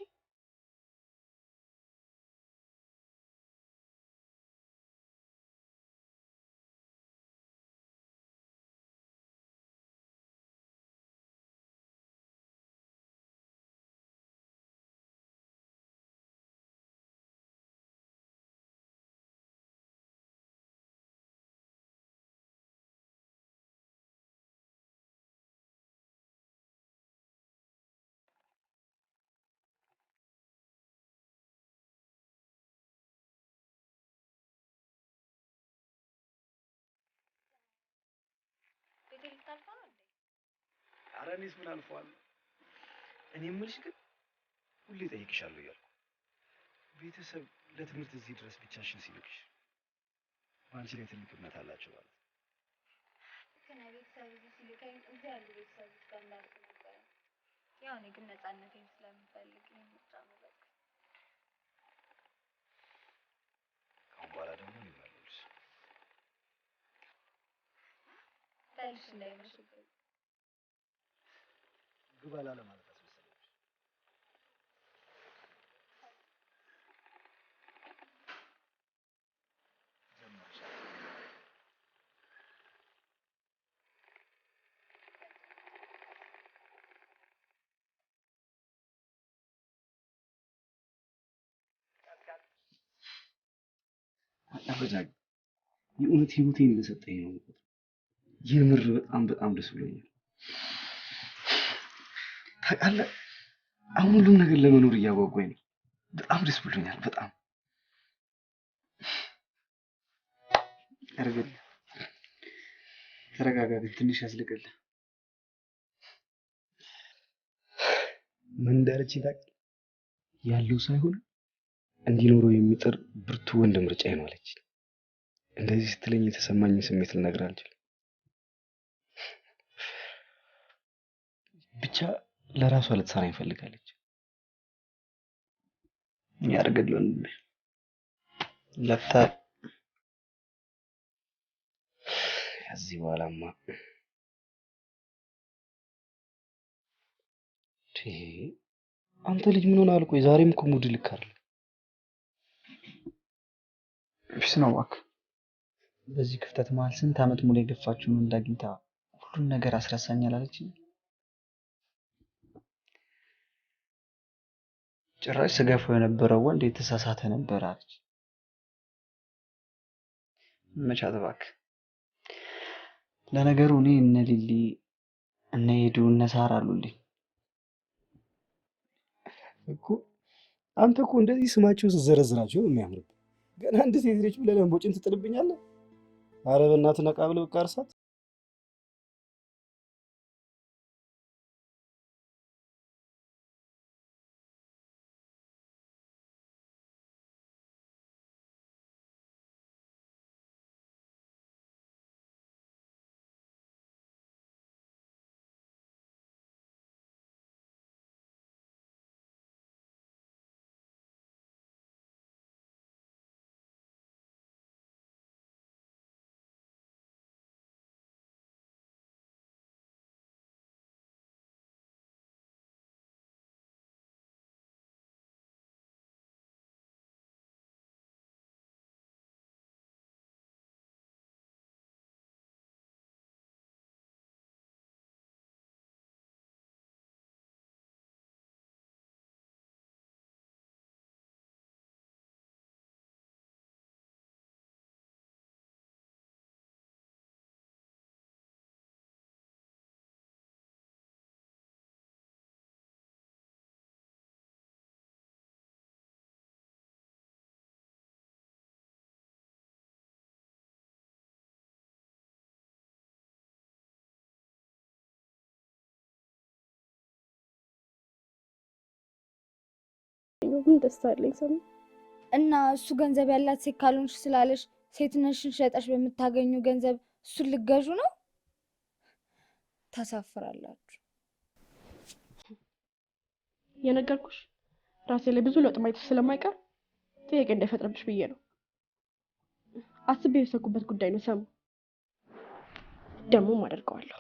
ኧረ እኔስ ምን አልፏል? እኔ የምልሽ ግን ሁሌ እጠይቅሻለሁ እያልኩ ቤተሰብ ለትምህርት እዚህ ድረስ ብቻሽን ሲልክሽ በአንቺ ላይ ትልቅ እምነት አላቸው ማለት ነው። ቤተሰብ እዚህ ሲልከኝ እዚህ ያሉ ቤተሰቦች ጋር እንዳልኩ ነበረ። ያው እኔ ግን ነፃነቴን ስለምፈልግ ይሄን ምርጫ መረጥኩ። ከአሁን በኋላ ደግሞ እኔ እመራለሁሽ። ታይሽ እንዳይመሽብኝ ግባ ላለማለት አስመሰለሽ። አረጋግ የእውነት ህይወቴን እንደሰጠኝ ነው። የምር በጣም ደስ ብሎኛል። ታውቃለህ፣ አሁን ሁሉም ነገር ለመኖር እያጓጓኝ ነው። በጣም ደስ ብሎኛል። በጣም አረጋግ ተረጋጋ፣ ግን ትንሽ ያስልቅልህ። ምን እንዳለችኝ ታውቃለህ? ያለው ሳይሆን እንዲኖረው የሚጥር ብርቱ ወንድ ምርጫዬ ነው አለች። እንደዚህ ስትለኝ የተሰማኝ ስሜት ልነግርህ አልችልም። ብቻ ለራሷ ልትሰራኝ ፈልጋለች። ያርግልን ለፍታ ከዚህ በኋላማ አንተ ልጅ ምን ሆነሃል? ቆይ ዛሬም እኮ ሙድ ልክ አይደለም። ቢስ ነው እባክህ። በዚህ ክፍተት መሀል ስንት ዓመት ሙሉ የገፋችውን እንዳግኝታ ሁሉን ነገር አስረሳኛል አለችኝ። ጭራሽ ስገፋው የነበረው ወንድ የተሳሳተ ነበር አለች። መቻት እባክህ። ለነገሩ እኔ እነ ሊሊ እነ ሄዱ እነ ሳራ አሉልኝ እኮ አንተ እኮ እንደዚህ ስማቸው ስትዘረዝራቸው የሚያምርብህ ገና አንድ ሴት ልጅ ብለህ ለምቦጭን ትጥልብኛለህ? ኧረ በእናትህ ነቃ ብለህ በቃ እርሳት። ባገኘው ምን ደስታ አለኝ ሰሙ። እና እሱ ገንዘብ ያላት ሴት ካልሆንሽ ስላለሽ ሴትነሽን ሸጠሽ በምታገኙ ገንዘብ እሱን ልገዡ ነው? ታሳፍራላችሁ። የነገርኩሽ ራሴ ላይ ብዙ ለውጥ ማየት ስለማይቀር ጥያቄ እንዳይፈጥርብሽ ብዬ ነው። አስቤ የወሰንኩበት ጉዳይ ነው ሰሙ። ደግሞም አደርገዋለሁ።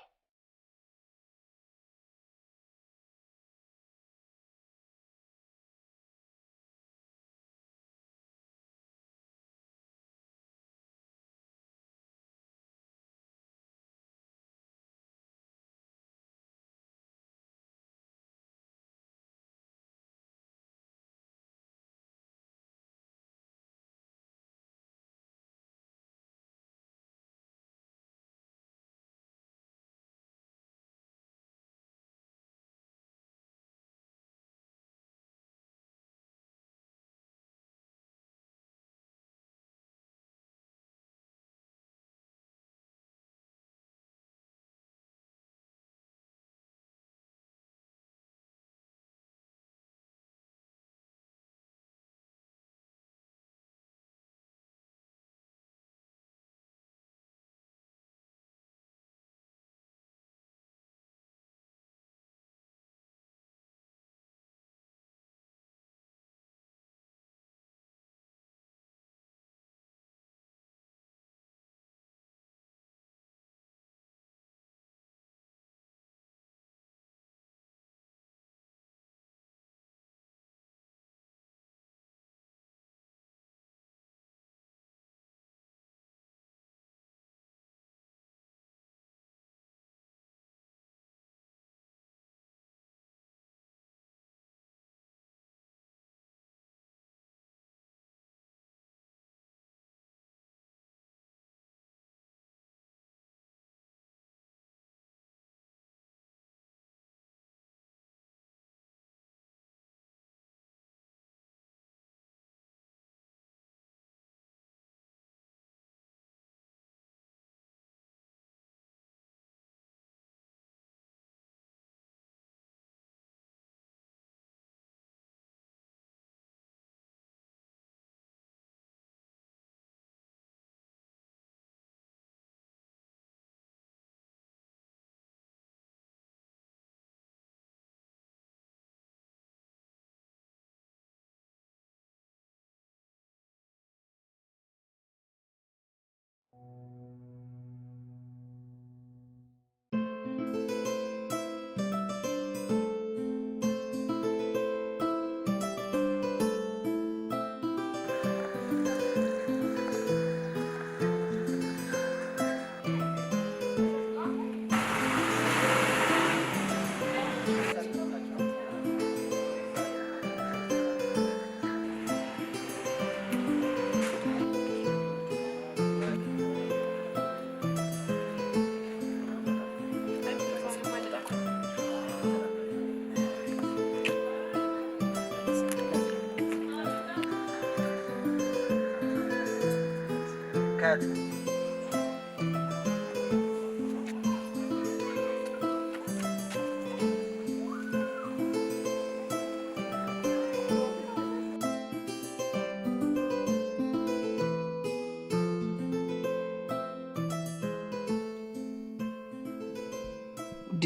cat.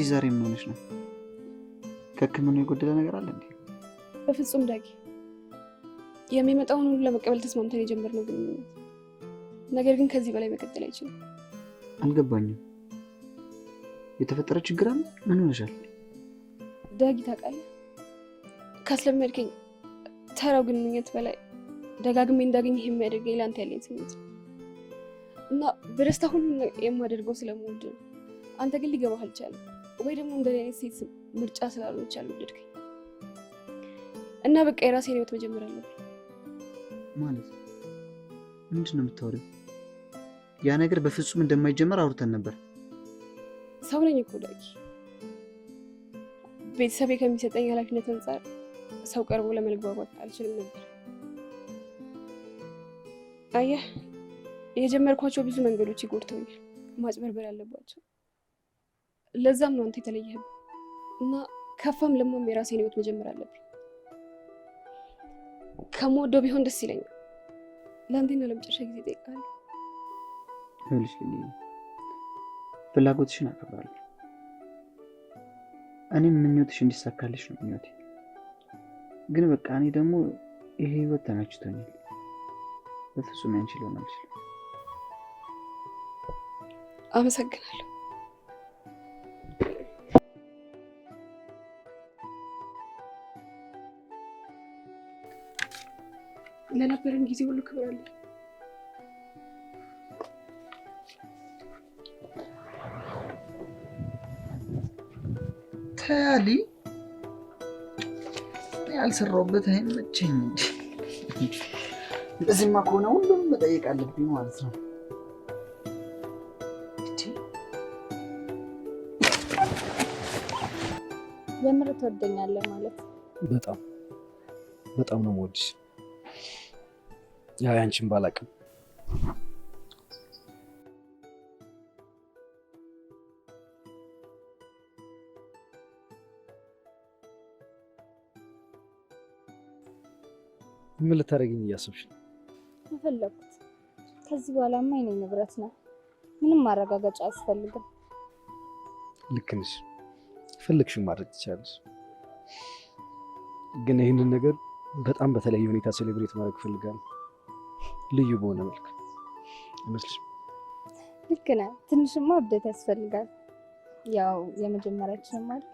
ዛሬ ምን ሆነሽ ነው? ከህክምናው የጎደለ ነገር አለ እንዴ? በፍጹም ዳጊ፣ የሚመጣውን ሁሉ ለመቀበል ተስማምተን የጀመርነው ግንኙነት፣ ነገር ግን ከዚህ በላይ መቀጠል አይችልም። አልገባኝም። የተፈጠረ ችግር አለ? ምን ሆነሻል? ዳጊ ታውቃለህ፣ ካስለመድከኝ ተራው ግንኙነት በላይ ደጋግሜ እንዳገኝህ የሚያደርገኝ ለአንተ ያለኝ ስሜት ነው እና በደስታ ሁሉ የማደርገው ስለምወድ ነው። አንተ ግን ሊገባህ አልቻለም። ወይ ደግሞ እንደኔ አይነት ሴት ምርጫ ስላልሆነች አልወደድከኝ እና በቃ የራሴን ህይወት መጀመር አለብኝ። ማለት ምንድን ነው የምታወሪው? ያ ነገር በፍጹም እንደማይጀመር አውርተን ነበር። ሰው ነኝ እኮ ዳጊ። ቤተሰቤ ከሚሰጠኝ ኃላፊነት አንጻር ሰው ቀርቦ ለመግባባት አልችልም ነበር። አየህ፣ የጀመርኳቸው ብዙ መንገዶች ይጎድተውኛል፣ ማጭበርበር ያለባቸው። ለዛም ነው አንተ የተለየህብኝ እና ከፋም ለማም የራሴን ህይወት መጀመር አለብኝ። ከምወደው ቢሆን ደስ ይለኛል። ለአንዴና ለመጨረሻ ጊዜ እጠይቃለሁ። ይኸውልሽ ሊሊ፣ ፍላጎትሽን አከብራለሁ። እኔም ምኞትሽ እንዲሳካልሽ ነው ምኞቴ። ግን በቃ እኔ ደግሞ ይሄ ህይወት ተመችቶኛል። በፍጹም ያንቺ ሊሆን አልችልም። አመሰግናለሁ። ለነበረን ጊዜ ሁሉ ክብር አለ። ታያሊ ያልሰራሁበት አይመቸኝ እንጂ እንደዚህማ ከሆነ ሁሉም መጠየቅ አለብኝ ማለት ነው። የምር ትወደኛለህ ማለት? በጣም በጣም ነው የምወድሽ። ያው ያንቺን ባላቅም ምን ልታደርጊኝ እያሰብሽ ነው? የፈለኩት ከዚህ በኋላማ የኔ ንብረት ነው። ምንም ማረጋገጫ አያስፈልግም። ልክ ነሽ። ፈለግሽውን ማድረግ ትችላለሽ። ግን ይህንን ነገር በጣም በተለየ ሁኔታ ሴሌብሬት ማድረግ እፈልጋለሁ። ልዩ በሆነ መልክ አይመስልሽም? ልክ ነህ። ትንሽማ እብደት ያስፈልጋል። ያው የመጀመሪያችን ማለት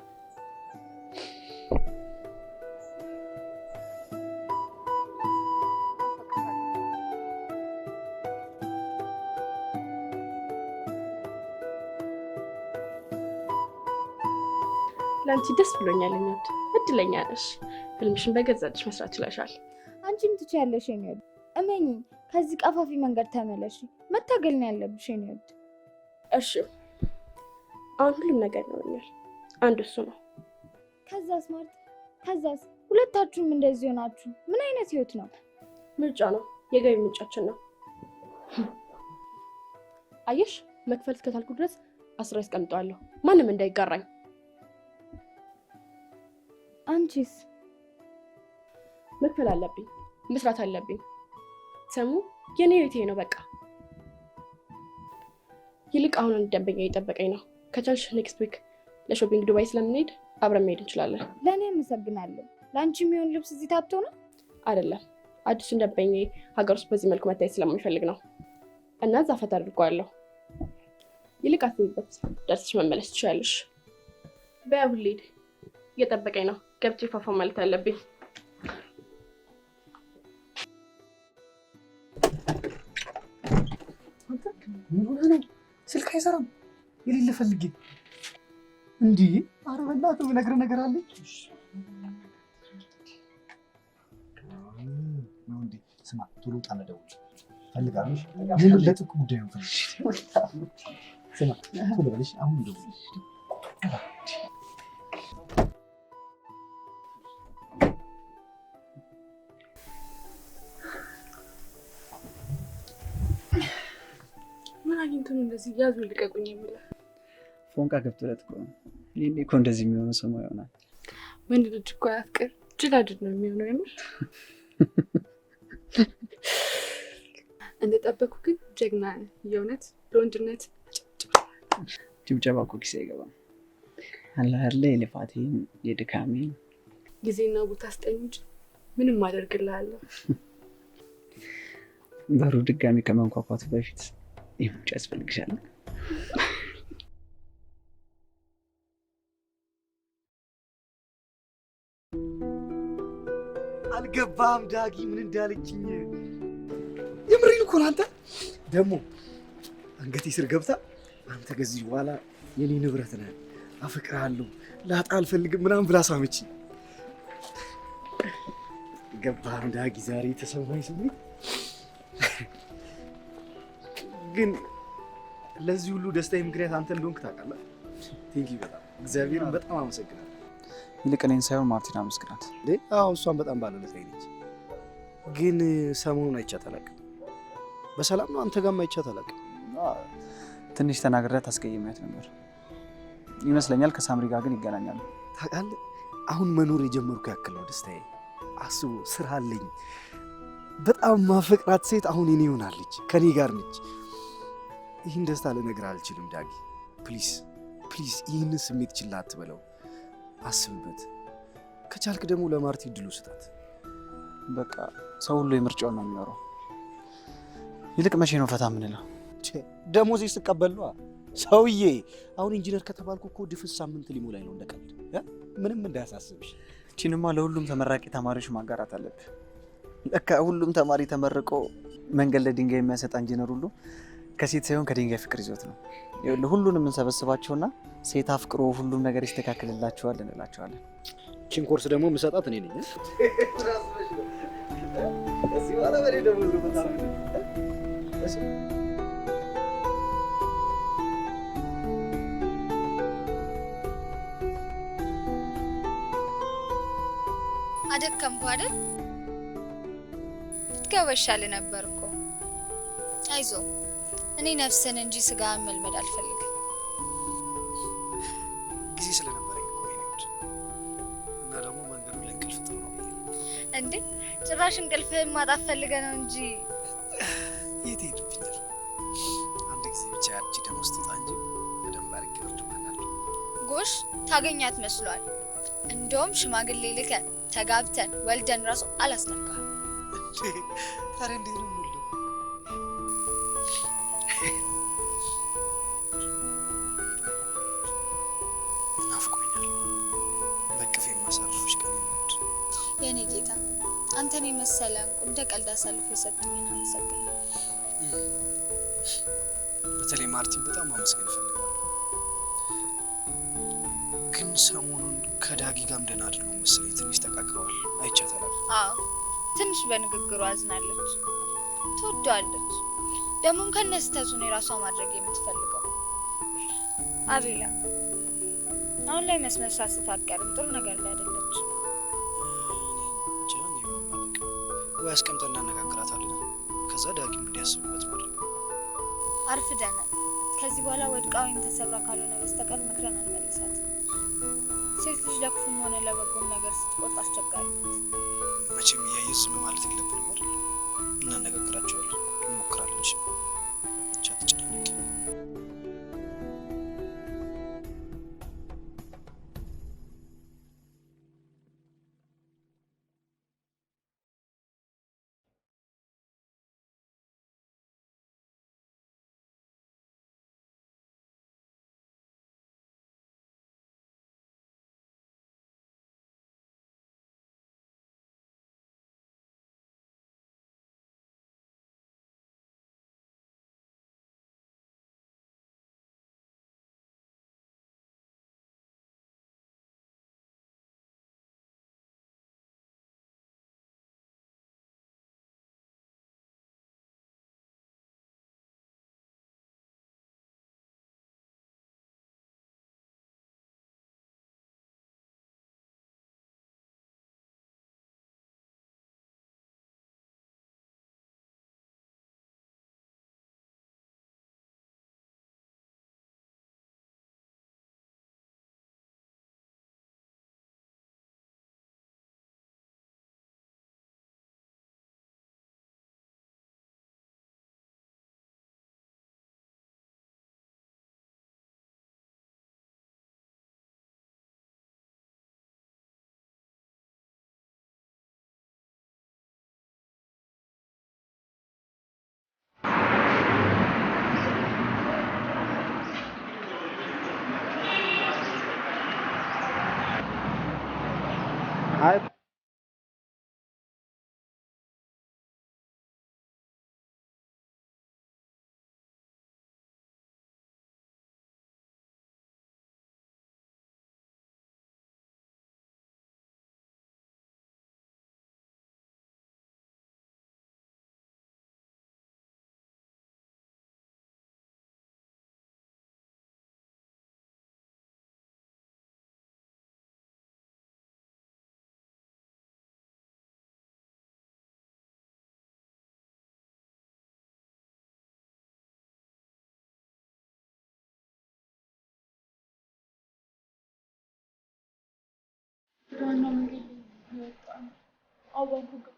ለአንቺ ደስ ብሎኛል። እናት እድለኛ ነሽ። ፊልምሽን በገዛ እጅሽ መስራት ችለሻል። አንቺም ትችያለሽ የኔ ወድ። እመኚኝ፣ ከዚህ ቀፋፊ መንገድ ተመለሽ። መታገል ነው ያለብሽ የኔ ወድ። እሺ፣ አሁን ሁሉም ነገር ይኖረኛል። አንዱ እሱ ነው። ከዛስ ማርት፣ ከዛስ ሁለታችሁም እንደዚህ ሆናችሁ ምን አይነት ህይወት ነው? ምርጫ ነው፣ የገቢ ምንጫችን ነው። አየሽ፣ መክፈል እስከቻልኩ ድረስ አስራ ያስቀምጠዋለሁ፣ ማንም እንዳይጋራኝ። አንቺስ? መክፈል አለብኝ፣ መስራት አለብኝ። ሰሙ የኔ ህይወቴ ነው በቃ። ይልቅ አሁን አንድ ደንበኛ እየጠበቀኝ ነው። ከቻልሽ ኔክስት ዊክ ለሾፒንግ ዱባይ ስለምንሄድ አብረን መሄድ እንችላለን። ለእኔ አመሰግናለሁ። ለአንቺ የሚሆን ልብስ እዚህ ታጥቶ ነው? አይደለም፣ አዲሱን ደንበኛ ሀገር ውስጥ በዚህ መልኩ መታየት ስለማይፈልግ ነው እና እዛ ፈታ አድርገዋለሁ። ይልቅ አስቢበት፣ ደርሰሽ መመለስ ትችላለሽ። በያው ልሂድ፣ እየጠበቀኝ ነው። ገብቼ ፋፋ ማለት አለብኝ። ምን ሆነህ ነው? ስልክ አይሰራም። የሌለ ፈልጌ እንዲህ። ኧረ በእናትህ የምነግርህ ነገር አለኝ ነው እንዴ? ስማ፣ ቶሎ ውጣ፣ ደውል ፈልጋለሽ። ምን ለጥቅ ጉዳይ ነው ፈልግ። ስማ፣ ቶሎ በልሽ፣ አሁን ደውል። ምን አግኝተን እንደዚህ ያዙ ልቀቁኝ የሚለው? ፎንቃ ገብቶለት እኮ ነው። ይሄኔ እኮ እንደዚህ የሚሆነው ሰማ ይሆናል። ወንድ ልጅ እኮ አያፍቅር፣ ጅላጅል ነው የሚሆነው። የምር እንደጠበኩ ግን ጀግና ነህ የእውነት። ለወንድነት ጭብጨባ እኮ ኪስ አይገባም። አለ አይደለ የልፋቴን የድካሜን ጊዜና ቦታ ስጠኝ እንጂ ምንም አደርግልሃለሁ። በሩ ድጋሚ ከመንኳኳቱ በፊት የሙጫ ያስፈልግሻል። አልገባም ዳጊ ምን እንዳለችኝ። የምሬን እኮ ነው። አንተ ደግሞ አንገቴ ስር ገብታ አንተ ከዚህ በኋላ የኔ ንብረት ነህ፣ አፈቅርሃለሁ፣ ላጣ አልፈልግም ምናምን ብላ ሳመችኝ። ገባም ዳጊ ዛሬ የተሰማኝ ስሜት። ግን ለዚህ ሁሉ ደስታዬ ምክንያት አንተ እንደሆንክ ታውቃለህ። ቴንኪው በጣም እግዚአብሔርን በጣም አመሰግናለሁ። ይልቅ እኔን ሳይሆን ማርቲን አመስግናት። አዎ እሷን በጣም ባለውለታዬ ነች። ግን ሰሞኑን አይቻት አላውቅም። በሰላም ነው? አንተ ጋርም አይቻት አላውቅም። ትንሽ ተናግሬያት አስቀይሜያት ነበር ይመስለኛል። ከሳምሪ ጋር ግን ይገናኛሉ። ታውቃለህ፣ አሁን መኖር የጀመርኩ ያክል ነው ደስታዬ። አስቡ፣ ስራ አለኝ። በጣም ማፈቅራት ሴት አሁን እኔ ሆናለች፣ ከኔ ጋር ነች። ይህን ደስታ ልነግርህ አልችልም ዳጊ። ፕሊዝ ፕሊዝ፣ ይህንን ስሜት ችላ አትበለው፣ አስብበት። ከቻልክ ደግሞ ለማርቲ እድሉ ስጣት። በቃ ሰው ሁሉ የምርጫውን ነው የሚኖረው። ይልቅ መቼ ነው ፈታ የምንለው? ደሞዜ ስቀበል ነዋ ሰውዬ። አሁን ኢንጂነር ከተባልኩ እኮ ድፍን ሳምንት ሊሞላኝ ነው። እንደቀልድ ምንም እንዳያሳስብሽ። እቺንማ ለሁሉም ተመራቂ ተማሪዎች ማጋራት አለብህ። ለካ ሁሉም ተማሪ ተመርቆ መንገድ ለድንጋይ የሚያሰጣ ኢንጂነር ሁሉ ከሴት ሳይሆን ከድንጋይ ፍቅር ይዞት ነው። ይኸውልህ ሁሉንም እንሰበስባቸውና ሴት አፍቅሮ ሁሉም ነገር ይስተካከልላቸዋል እንላቸዋለን። ቺን ኮርስ ደግሞ የምሰጣት እኔ ነኝ። አደከምኩ አይደል? ትገበሻል ነበር እኮ። አይዞ፣ እኔ ነፍስን እንጂ ስጋን መልመድ አልፈልግም። ጊዜ ስለነበረኝ እኮ ነው እና ደግሞ መንገዱ ላይ እንቅልፍ ጥሩ ነው እንዴ? ጭራሽ እንቅልፍህን ማጣት ፈልገህ ነው እንጂ የት ሄድብኛል? አንድ ጊዜ ብቻ ያቺ ደግሞ ስትወጣ እንጂ በደንብ አድርጌ ወርድበታለሁ። ጎሽ፣ ታገኛት መስሏል። እንደውም ሽማግሌ ልከን ተጋብተን ወልደን ራሱ አላስነካህም። ታዲያ እንዴት ነው የምንውለው? ናፍቆኛል። በቅፌ የማሳርፍሽ ቀን ይወድ የኔ ጌታ፣ አንተን የመሰለ እንቁ እንደ ቀልድ አሳልፎ የሰጡኝን አመሰግናለሁ። በተለይ ማርቲን በጣም ማመስገን እፈልጋለሁ። ግን ሰሞኑን ከዳጊ ጋርም ደህና አይደሉም መሰለኝ። ትንሽ ተቃቅረዋል። አይቻታለሁ። አዎ፣ ትንሽ በንግግሩ አዝናለች። ትወደዋለች። ደግሞም ከነስተቱ ነው የራሷ ማድረግ የምትፈልገው። አቤላ አሁን ላይ መስመር ሳትታቀርም ጥሩ ነገር ላይ አይደለች። ወይ አስቀምጠን እናነጋግራታለን። ከዛ ዳጊም እንዲያስብበት ማድረግ። አርፍደናል። ከዚህ በኋላ ወድቃ ወይም ተሰብራ ካልሆነ በስተቀር መክረን አንመልሳትም። ሴት ልጅ ለክፉም ሆነ ለበጎም ነገር ስትቆርጥ አስቸጋሪ ናት። መቼም እያየን ዝም ማለት የለብንም አይደል? እናነጋግራቸዋለን፣ እንሞክራለን። እሺ ብቻ አትጨናነቂ። አይ አዋንኩ ጋር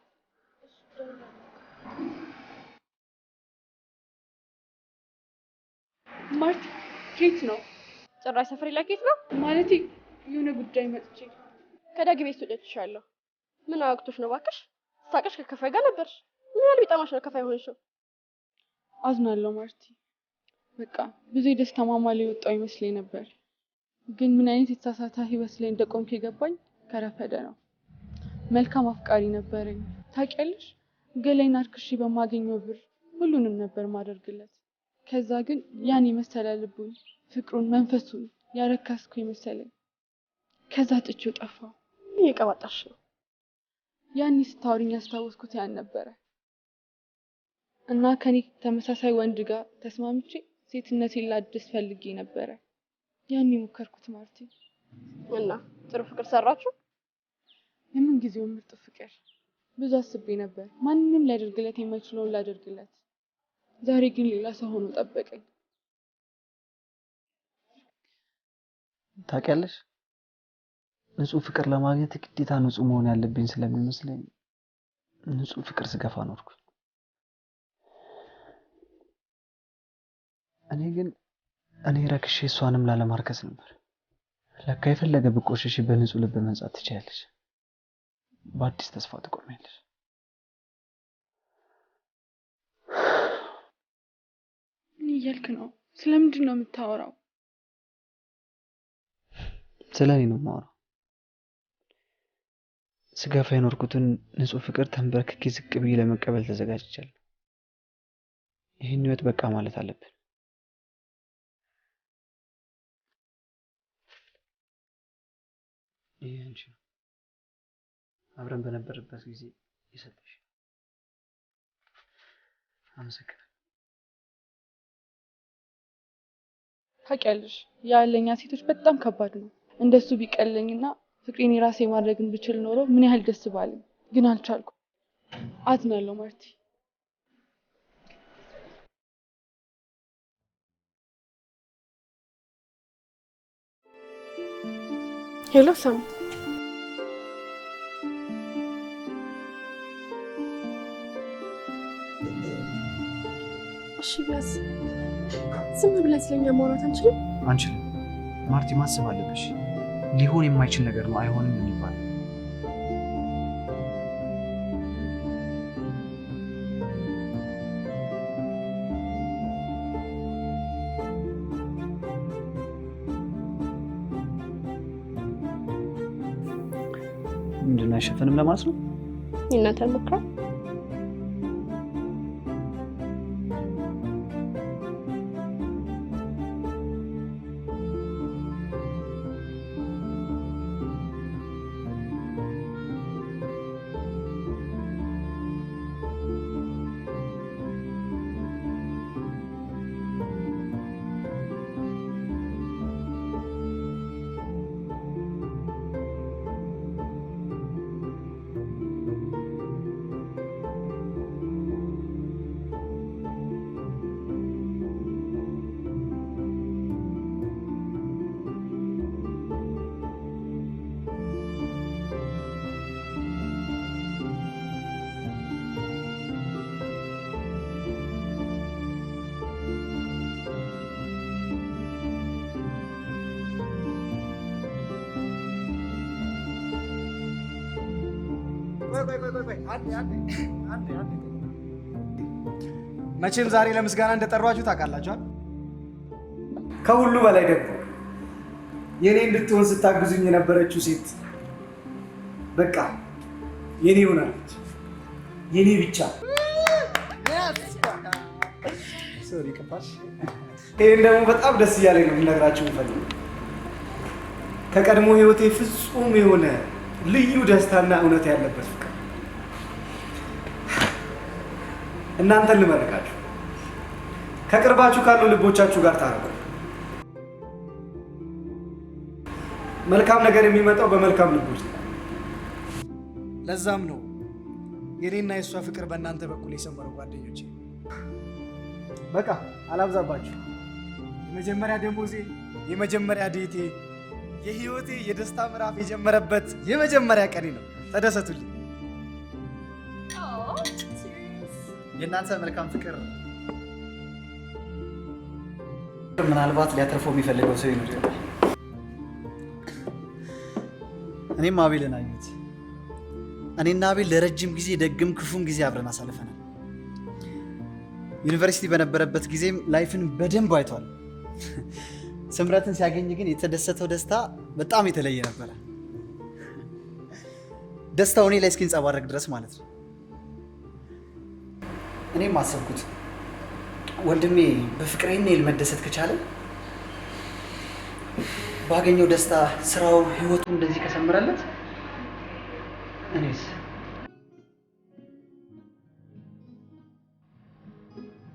ማርቲ ኬት ነው ጭራሽ ሰፈሬ ላይ ኬት ነው ማለቴ የሆነ ጉዳይ መጥቼ ከዳጊ ቤት ወጥቻለሁ። ምን አውቅቶሽ ነው እባክሽ? ሳቅሽ ከከፋይ ጋር ነበርሽ። ምን ያህል ቢጠማሽ ነው ከፋይ ሆንሽው? አዝናለሁ ማርቲ። በቃ ብዙ የደስታ ማማ ላይ ወጣው ይመስለኝ ነበር፣ ግን ምን አይነት የተሳሳተ ህይወት ላይ እንደቆምኩ የገባኝ ከረፈደ ነው። መልካም አፍቃሪ ነበረኝ ታውቂያለሽ። ገላይን አርክሼ በማገኘው ብር ሁሉንም ነበር ማደርግለት። ከዛ ግን ያን የመሰለ ልቡን፣ ፍቅሩን፣ መንፈሱን ያረካስኩ የመሰለኝ። ከዛ ጥቼው ጠፋው። ምን የቀባጣሽ ነው? ያኔ ስታወሪኝ ያስታወስኩት ያን ነበረ እና ከኔ ተመሳሳይ ወንድ ጋር ተስማምቼ ሴትነቴን ላድስ ፈልጌ ነበረ። ያኔ ሞከርኩት ማርቲ። እና ጥሩ ፍቅር ሰራችሁ? የምን ጊዜው ምርጥ ፍቅር። ብዙ አስቤ ነበር ማንንም ሊያደርግለት የማይችለውን ላደርግለት። ዛሬ ግን ሌላ ሰው ሆኖ ጠበቀኝ። ታውቂያለሽ፣ ንጹህ ፍቅር ለማግኘት ግዴታ ንጹህ መሆን ያለብኝ ስለሚመስለኝ ንጹህ ፍቅር ስገፋ ኖርኩኝ። እኔ ረክሼ እሷንም ላለማርከስ ነበር። ለካ የፈለገ ብቆሽሽ በንጹህ ልብ መንጻት ትችያለሽ። በአዲስ ተስፋ ትቆሚያለሽ። ምን እያልክ ነው? ስለምንድን ነው የምታወራው? ስለኔ ነው የማወራው። ስገፋ የኖርኩትን ንጹህ ፍቅር ተንበርክኬ ዝቅ ብዬ ለመቀበል ተዘጋጅቻለሁ። ይህን ህይወት በቃ ማለት አለብን። ይሄ አንቺ ነው አብረን በነበረበት ጊዜ የሰጠሽ። አመሰግናለሁ። ታውቂያለሽ ያለኛ ሴቶች በጣም ከባድ ነው። እንደሱ ቢቀለኝና ፍቅሬን የራሴ ማድረግን ብችል ኖሮ ምን ያህል ደስ ባለኝ፣ ግን አልቻልኩም። አዝናለሁ ማርቲ። ሄሎ ሳም፣ እሺ ቢያንስ ዝም ብለን ስለኛ ማውራት አንችልም? አንችልም ማርቲ፣ ማሰብ አለብሽ። ሊሆን የማይችል ነገር ነው አይሆንም የሚባል። ምንድን ነው አይሸፈንም ለማለት ነው? የእናንተን ሞክራ መቼም ዛሬ ለምስጋና እንደጠሯችሁ ታውቃላችኋል። ከሁሉ በላይ ደግሞ የኔ እንድትሆን ስታግዙኝ የነበረችው ሴት በቃ የኔ ሆናለች። የኔ ብቻ። ሶሪ ከፋሽ። ይሄን ደግሞ በጣም ደስ እያለኝ ነው የምነግራችሁ የምፈልገው። ከቀድሞ ህይወቴ ፍጹም የሆነ ልዩ ደስታና እውነት ያለበት ፍቅር። እናንተን ልመርቃችሁ፣ ከቅርባችሁ ካሉ ልቦቻችሁ ጋር ታረቁ። መልካም ነገር የሚመጣው በመልካም ልቦች ነው። ለዛም ነው የኔና የእሷ ፍቅር በእናንተ በኩል የሰመረው። ጓደኞቼ በቃ አላብዛባችሁ። የመጀመሪያ ደሞዜ፣ የመጀመሪያ ዴቴ፣ የህይወቴ የደስታ ምዕራፍ የጀመረበት የመጀመሪያ ቀኔ ነው። ተደሰቱልኝ። የእናንተ መልካም ፍቅር ምናልባት ሊያተርፈው የሚፈልገው ሰው ይኖር ይሆናል። እኔም አቤልን አየሁት። እኔና አቤል ለረጅም ጊዜ ደግም ክፉም ጊዜ አብረን አሳልፈናል። ዩኒቨርሲቲ በነበረበት ጊዜም ላይፍን በደንብ አይቷል። ስምረትን ሲያገኝ ግን የተደሰተው ደስታ በጣም የተለየ ነበረ። ደስታው እኔ ላይ እስኪንጸባረቅ ድረስ ማለት ነው። እኔም አሰብኩት ወንድሜ በፍቅር ይህን ያህል መደሰት ከቻለ ባገኘው ደስታ ስራው፣ ህይወቱ እንደዚህ ከሰምረለት እኔስ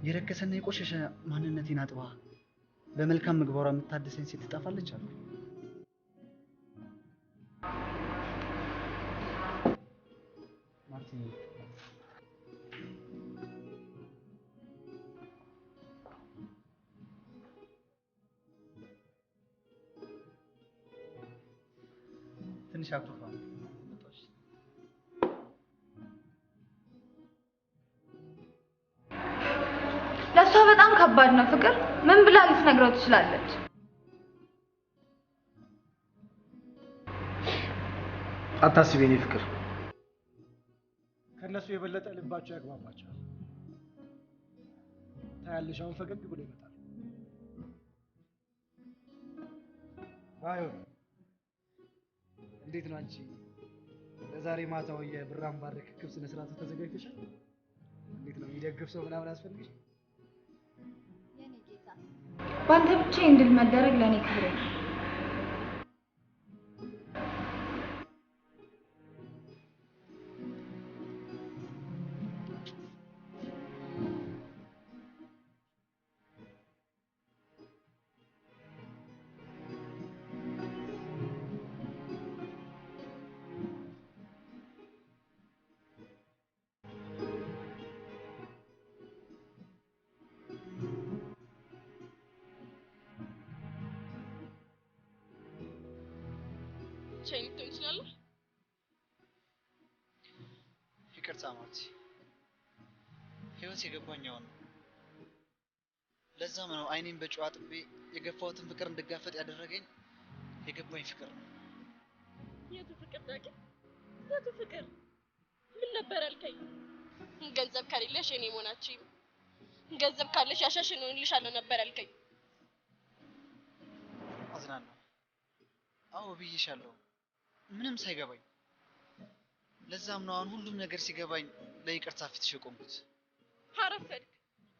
የረከሰና የቆሸሸ ማንነቴን አጥባ በመልካም ምግባሯ የምታደሰኝ ሴት ትጠፋለች አሉ። ማርቲ ትንሽ አኩርፋ ለእሷ በጣም ከባድ ነው ፍቅር። ምን ብላ ልትነግረው ትችላለች? አታስቢ የኔ ፍቅር፣ ከእነሱ የበለጠ ልባቸው ያግባባቸዋል። ታያለሽ፣ አሁን ፈገግ ብሎ ይመጣል። ባይሆን እንዴት ነው አንቺ ለዛሬ ማታው የብር አምባር ርክክብ ስነ ስርዓቱ ተዘጋጅተሻል? እንዴት ነው የሚደግፍ ሰው ምናምን አስፈልግሽ? የኔ ጌታ ባንተ ብቻ እንድል መደረግ ለኔ ክብሬ ነው። ብቻዬን ልትሆን ትችላለህ? ይቅርታ ማርቲ፣ ህይወት የገባኛው ነው። ለዛም ነው አይኔን በጨዋ ጥቤ የገፋሁትን ፍቅር እንድጋፈጥ ያደረገኝ የገባኝ ፍቅር ነው። የቱ ፍቅር ዳጊ? የቱ ፍቅር? ምን ነበር ያልከኝ? ገንዘብ ከሌለሽ የኔ መሆናችሁም ገንዘብ ካለሽ ያሻሽን ሆንልሻለሁ ነበር ያልከኝ። አዝናለሁ። አዎ ብዬሻለሁ፣ ምንም ሳይገባኝ። ለዛም ነው አሁን ሁሉም ነገር ሲገባኝ ለይቅርታ ፊትሽ የቆምኩት። አረፈድክ።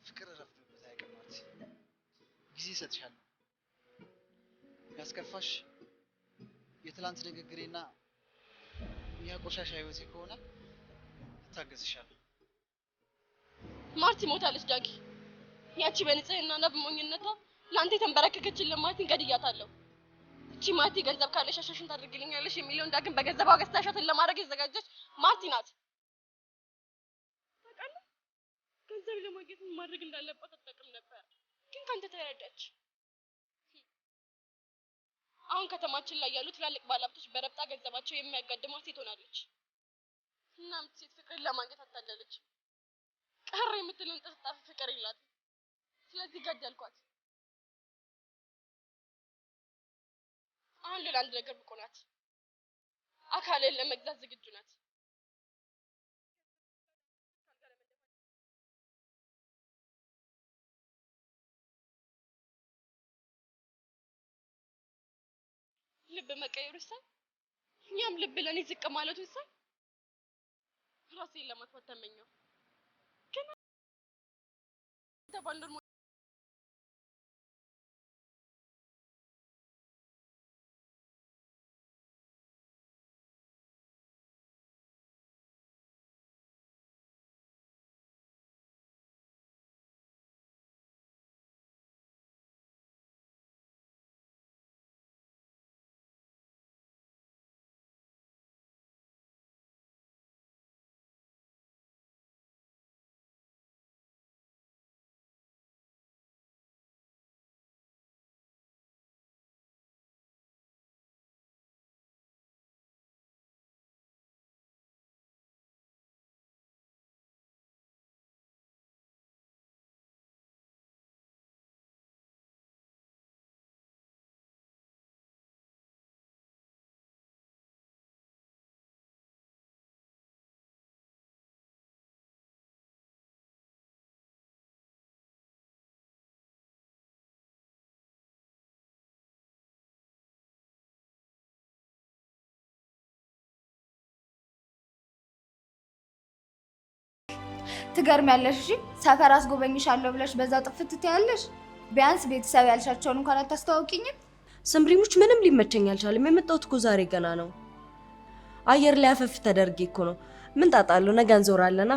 ፍቅር ረፍዶበት አያውቅም ማርቲ። ጊዜ እሰጥሻለሁ። ያስከፋሽ የትላንት ንግግሬና ያ ቆሻሻ ህይወቴ ከሆነ እታገስሻለሁ። ማርቲ ሞታለች ዳጊ። ያቺ በንጽህናና በሞኝነቷ ለአንተ የተንበረከከችልን ማርቲን ገድያታለሁ። እቺ ማርቲ ገንዘብ ካለሽ አሻሽን ታደርግልኛለሽ የሚለውን ዳግም በገንዘቧ ገዝታሻትን ለማድረግ የተዘጋጀች ማርቲ ናት። ታውቃለህ፣ ገንዘብ ለማግኘት ምን ማድረግ እንዳለባት አታውቅም ነበር፣ ግን ካንተ ተረዳች። አሁን ከተማችን ላይ ያሉ ትላልቅ ባለሀብቶች በረብጣ ገንዘባቸው የሚያጋድሟት ሴት ሆናለች። እናም ሴት ፍቅርን ለማግኘት አታለለች። ቀረ የምትለውን ጥፍጣፊ ፍቅር የላትም። ስለዚህ ገደልኳት። አሁን ሌላ አንድ ነገር ብቁ ናት። አካልን ለመግዛት ዝግጁ ናት። ልብ መቀየሩ ይሳል። እኛም ልብ ለኔ ዝቅ ማለቱ ይሳል። ራሴን ለማጥፋት ተመኘው ግን ተባንዶር ትገርሚያለሽ። እሺ ሰፈር አስጎበኝሻለሁ ብለሽ በዛው ጥፍት ትያለሽ። ቢያንስ ቤተሰብ ያልሻቸውን እንኳን አታስተዋውቂኝም? ስምሪሙች ምንም ሊመቸኝ አልቻለም። የመጣሁት እኮ ዛሬ ገና ነው። አየር ላይ አፈፍ ተደርጌ እኮ ነው። ምን ጣጣለሁ? ነገ እንዞራለና።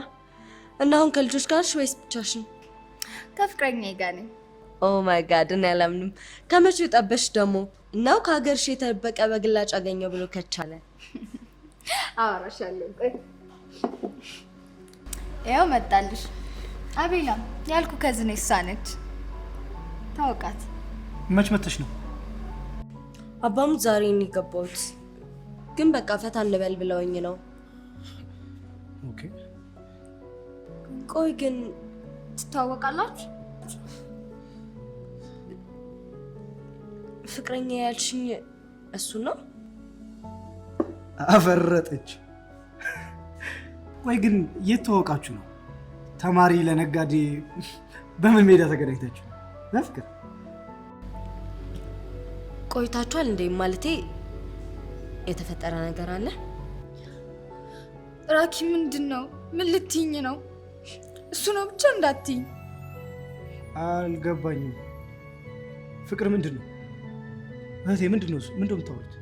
እና አሁን ከልጆች ጋር ነሽ ወይስ ብቻሽን? ከፍቅረኛዬ ጋር ነኝ። ኦ ማይ ጋድ እኔ አላምንም። ከመቼው ጠበሽ ደግሞ እናው ከሀገርሽ የተደበቀ በግላጭ አገኘው ብሎ ከቻለ አወራሻለሁ። ቆይ ያው መጣልሽ። አቤላ ያልኩ ከዝኔ እሷ ነች። ታውቃት? መች መተሽ ነው? አባሙት ዛሬ ነው የገባሁት፣ ግን በቃ ፈታ እንበል ብለውኝ ነው። ኦኬ። ቆይ ግን ትታወቃላችሁ? ፍቅረኛ ያልሽኝ እሱ ነው? አፈረጠች። ቆይ ግን የት ተዋወቃችሁ ነው? ተማሪ ለነጋዴ በምን ሜዳ ተገናኝታችሁ? በፍቅር ቆይታችኋል እንዴ? ማለቴ የተፈጠረ ነገር አለ? ራኪ ምንድን ነው? ምን ልትይኝ ነው? እሱ ነው ብቻ እንዳትይኝ። አልገባኝም። ፍቅር ምንድን ነው? እህቴ ምንድን ነው? ምንድን ነው የምታወሩት?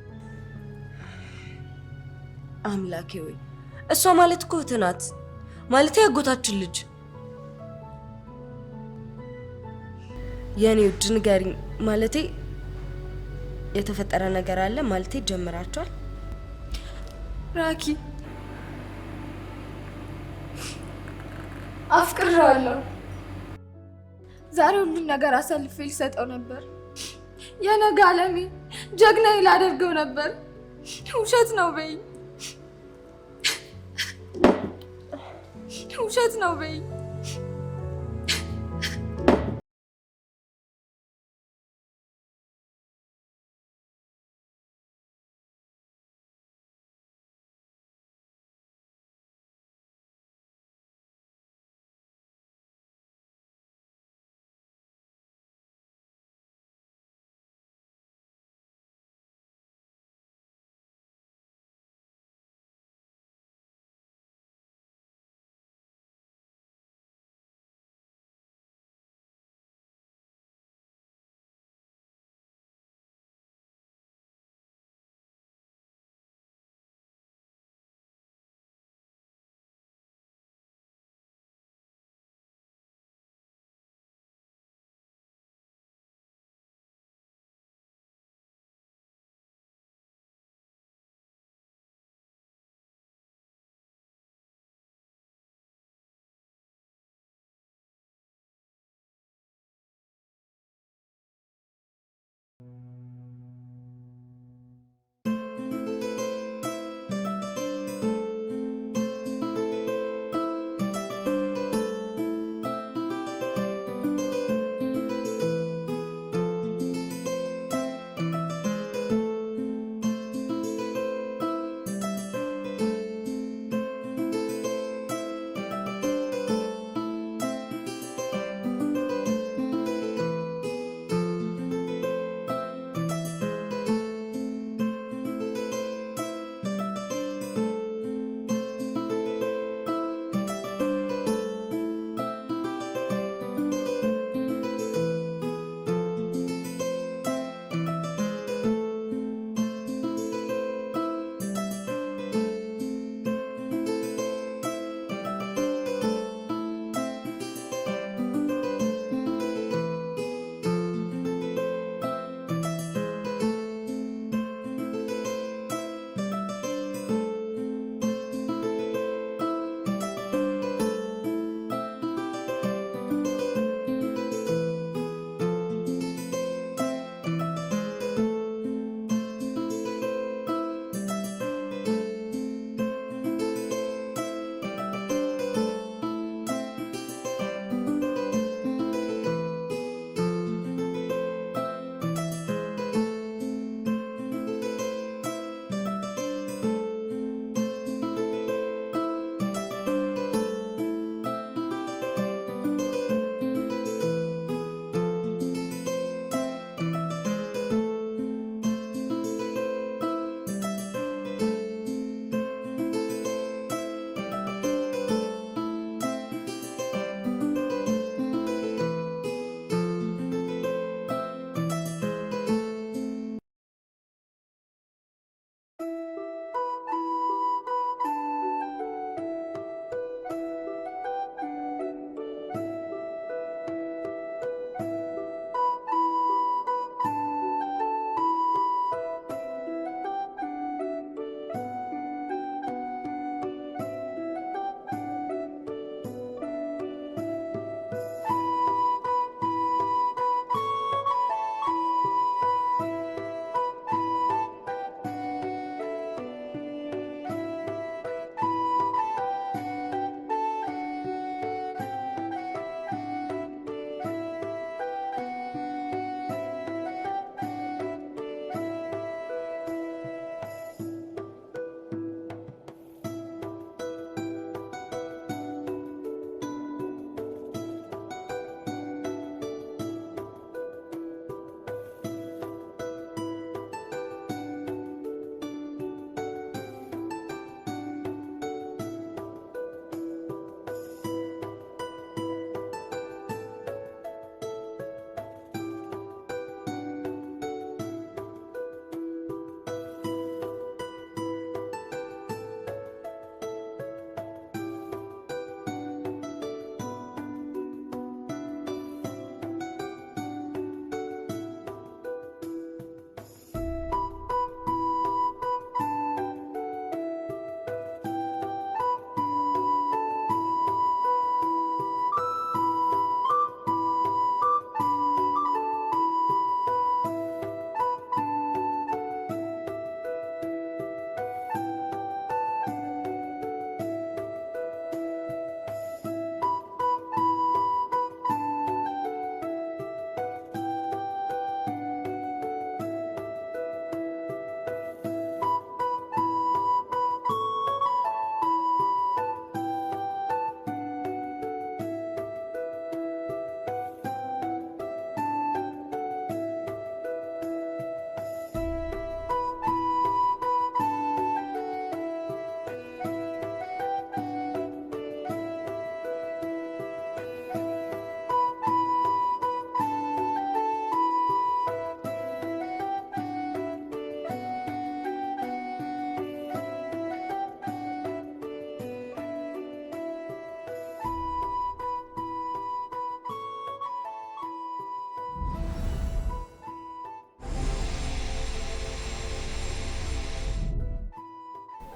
አምላኬ ወይ እሷ ማለት እኮ እህት ናት። ማለቴ ያጎታችን ልጅ። የኔ ውድ ንገሪኝ። ማለቴ የተፈጠረ ነገር አለ? ማለቴ ጀምራችኋል? ራኪ አፍቅሬዋለሁ። ዛሬ ሁሉም ነገር አሳልፌ ልሰጠው ነበር። የነገ ዓለሜ ጀግናዬ ላደርገው ነበር። ውሸት ነው በይኝ፣ ውሸት ነው በይኝ።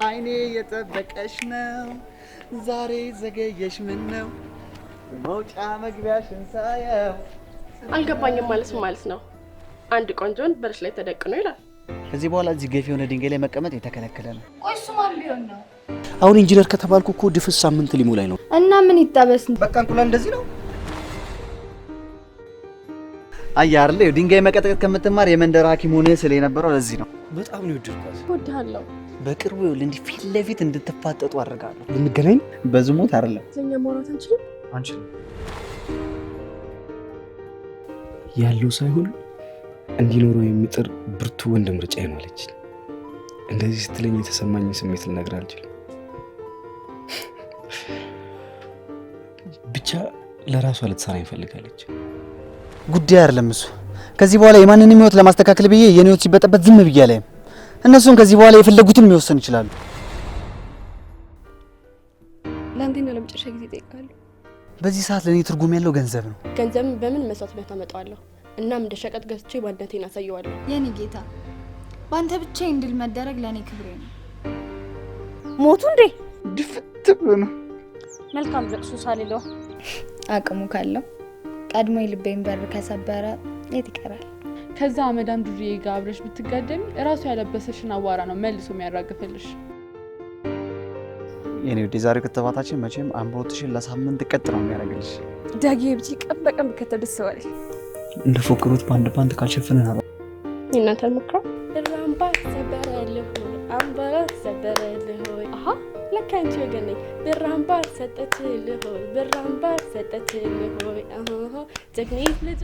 አይኔ የጠበቀሽ ነው ዛሬ ዘገየሽ ምን ነው መውጫ መግቢያሽን ሳየው። አልገባኝም ማለት ነው። አንድ ቆንጆን በርሽ ላይ ተደቅኖ ይላል። ከዚህ በኋላ እዚህ ገፊ የሆነ ድንጋይ ላይ መቀመጥ የተከለከለ ነው። ቆይ እሱ ማን ቢሆን ነው? አሁን ኢንጂነር ከተባልኩ እኮ ድፍስ ሳምንት ሊሞላኝ ነው። እና ምን ይጠበስ? በቃ እንቁላል እንደዚህ ነው። አየህ አይደል ድንጋይ መቀጥቀጥ ከምትማር የመንደር ሐኪም ሆነህ ስለ የነበረው ለዚህ ነው። በጣም ነው የወደድኳት። እወድሃለሁ። በቅርቡ ይኸውልህ እንዲህ ፊት ለፊት እንድትፋጠጡ አደርጋለሁ። ልንገናኝ? በዝሙት አይደለም። እኛ ማውራት አንችልም? አንችልም። ያለው ሳይሆን እንዲኖረው የሚጥር ብርቱ ወንድ ምርጫዬ ነው አለች። እንደዚህ ስትለኝ የተሰማኝ ስሜት ልነግርህ አልችልም። ብቻ ለራሷ ልትሰራ ይፈልጋለች። ጉዳይ አይደለም እሱ። ከዚህ በኋላ የማንንም ህይወት ለማስተካከል ብዬ የኔ ህይወት ሲበጠበት ዝም ብዬ አላይም። እነሱም ከዚህ በኋላ የፈለጉትን መወሰን ይችላሉ። ለአንዴና ለመጨረሻ ጊዜ እጠይቃለሁ። በዚህ ሰዓት ለኔ ትርጉም ያለው ገንዘብ ነው። ገንዘብን በምን መስዋዕትነት አመጣዋለሁ? እናም እንደ ሸቀጥ ገዝቼ ማንነቴን አሳየዋለሁ። የኔ ጌታ በአንተ ብቻ እንድል መደረግ ለኔ ክብሬ ነው። ሞቱ እንዴ? ድፍት ብሎ ነው። መልካም ለቅሶ ሳልለው አቅሙ ካለው ቀድሞ የልቤን በር ከሰበረ የት ይቀራል? ከዛ አመዳም ዱርዬ ጋር አብረሽ ብትጋደሚ እራሱ ያለበሰሽን አዋራ ነው መልሶ የሚያራግፍልሽ። የኔ ወደ ዛሬው ክትባታችን መቼም አምሮትሽን ለሳምንት ቀጥ ነው የሚያደርግልሽ። ዳጊ ብቻ ቀን በቀን ከተደሰዋል። እንደ ፎክሩት ባንድ ካልሸፈነን አባ እናንተ ምክራ ራምባ ሰበረልህ አምባራ ሰበረልህ አሃ ለካ አንቺ ወገን ነኝ። ብራምባ ሰጠችልህ ብራምባ ሰጠችልህ አሃ ጀግኒት ልጅ